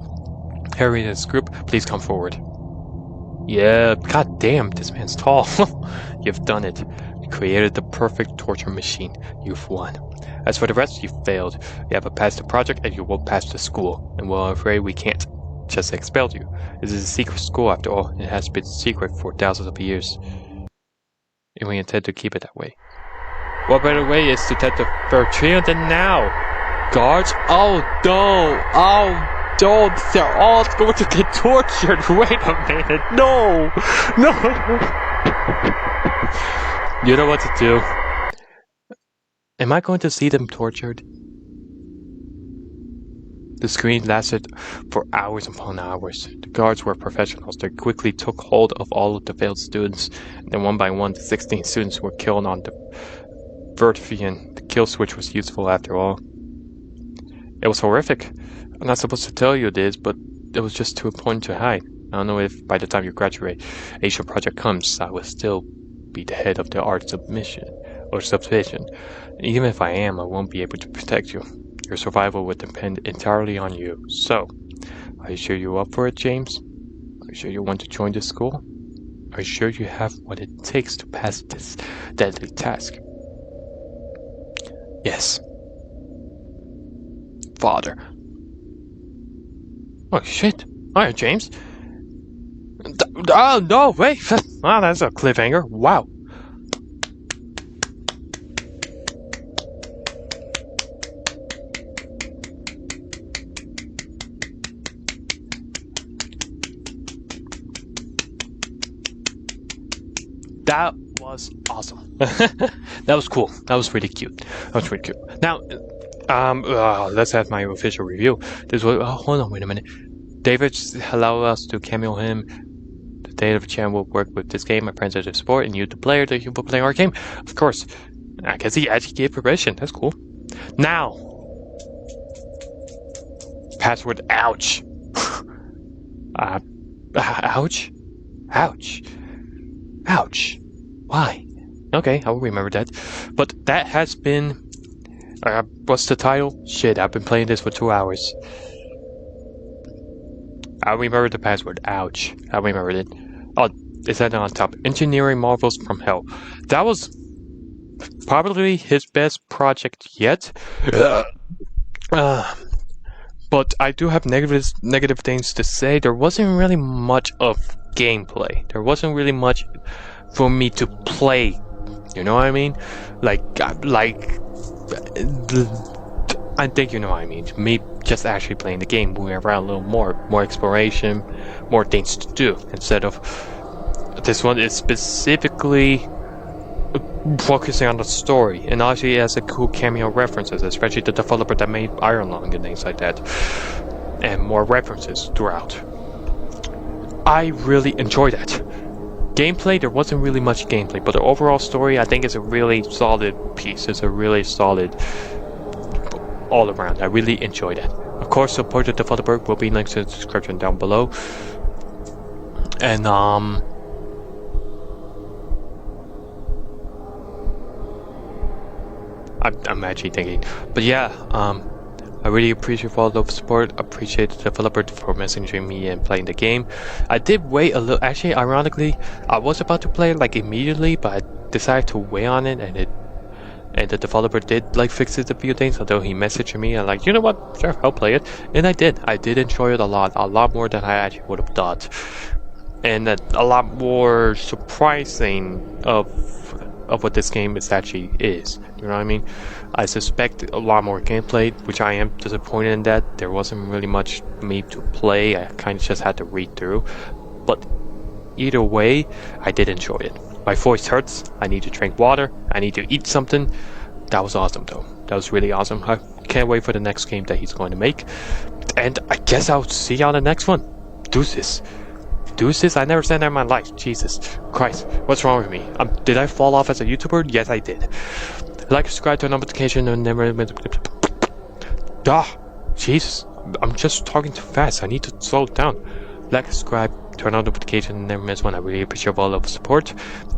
Harry and his group, please come forward. Yeah, god damn, this man's tall. You've done it. You created the perfect torture machine. You've won. As for the rest, you failed. You haven't passed the project and you won't pass the school. And well, I'm afraid we can't just expel you. This is a secret school after all. It has been secret for thousands of years. And we intend to keep it that way. What better way is to test the Bertrand than now? Guards? Oh no! Oh no! They're all going to get tortured! Wait a minute! No! No! You know what to do. Am I going to see them tortured? The screen lasted for hours upon hours. The guards were professionals. They quickly took hold of all of the failed students, and then one by one, the 16 students were killed on the Vertifian. The kill switch was useful after all. It was horrific. I'm not supposed to tell you this, but it was just too important to hide. I don't know if by the time you graduate, Asia Project comes, I will still be the head of the art submission. Even if I am, I won't be able to protect you. Your survival would depend entirely on you. So, are you sure you're up for it, James? Are you sure you want to join this school? Are you sure you have what it takes to pass this deadly task? Yes. Father. Oh shit. Alright, James. Oh no, wait. Oh, that's a cliffhanger. Wow. That was awesome. That was cool. That was pretty cute. That was pretty cute. Now, let's have my official review. This was. Oh, hold on, wait a minute. David allowed us to cameo him. The date of the channel will work with this game. My friends are to support and you, the player, that you will play our game. Of course. I guess he actually gave permission. That's cool. Now, password. Ouch. Ouch. Ouch. Ouch. Why? Okay, I'll remember that. But that has been... what's the title? Shit, I've been playing this for 2 hours. I remember the password. Ouch. I remembered it. Oh, is that on top? Engineering Marvels from Hell. That was probably his best project yet. But I do have negative things to say. There wasn't really much of gameplay. There wasn't really much for me to play. You know what I mean? Like I think you know what I mean. Me just actually playing the game, moving around a little more exploration, more things to do. Instead of this one is specifically focusing on the story, and actually has a cool cameo references, especially the developer that made Iron Lung and things like that, and more references throughout. I really enjoyed that. Gameplay, there wasn't really much gameplay, but the overall story, I think, is a really solid piece. It's a really solid all around. I really enjoyed it. Of course, support the developer will be linked in the description down below. And I'm actually thinking, but yeah, I really appreciate all the support. Appreciate the developer for messaging me and playing the game. I did wait a little. Actually, ironically, I was about to play it like immediately, but I decided to wait on it, and the developer did like fix it a few things. Although he messaged me and like, you know what, sure, I'll play it, and I did. I did enjoy it a lot more than I actually would have thought, and a lot more surprising of what this game actually is. You know what I mean? I suspect a lot more gameplay, which I am disappointed in that. There wasn't really much for me to play. I kind of just had to read through. But either way, I did enjoy it. My voice hurts. I need to drink water. I need to eat something. That was awesome though. That was really awesome. I can't wait for the next game that he's going to make. And I guess I'll see you on the next one. Deuces. Deuces? I never said that in my life. Jesus Christ. What's wrong with me? Did I fall off as a YouTuber? Yes, I did. Like, subscribe, turn on notification, and never... Jesus. I'm just talking too fast. I need to slow down. Like, subscribe, turn on notification, and never miss one. I really appreciate all of the support.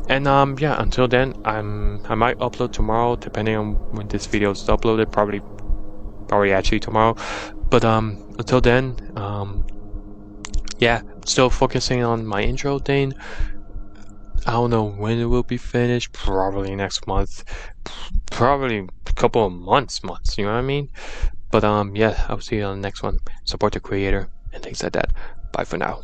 And, yeah, until then, I might upload tomorrow, depending on when this video is uploaded. Probably actually tomorrow. But, until then, yeah, still focusing on my intro thing. I don't know when it will be finished. Probably next month. Probably a couple of months, you know what I mean? But yeah, I'll see you on the next one. Support the creator and things like that. Bye for now.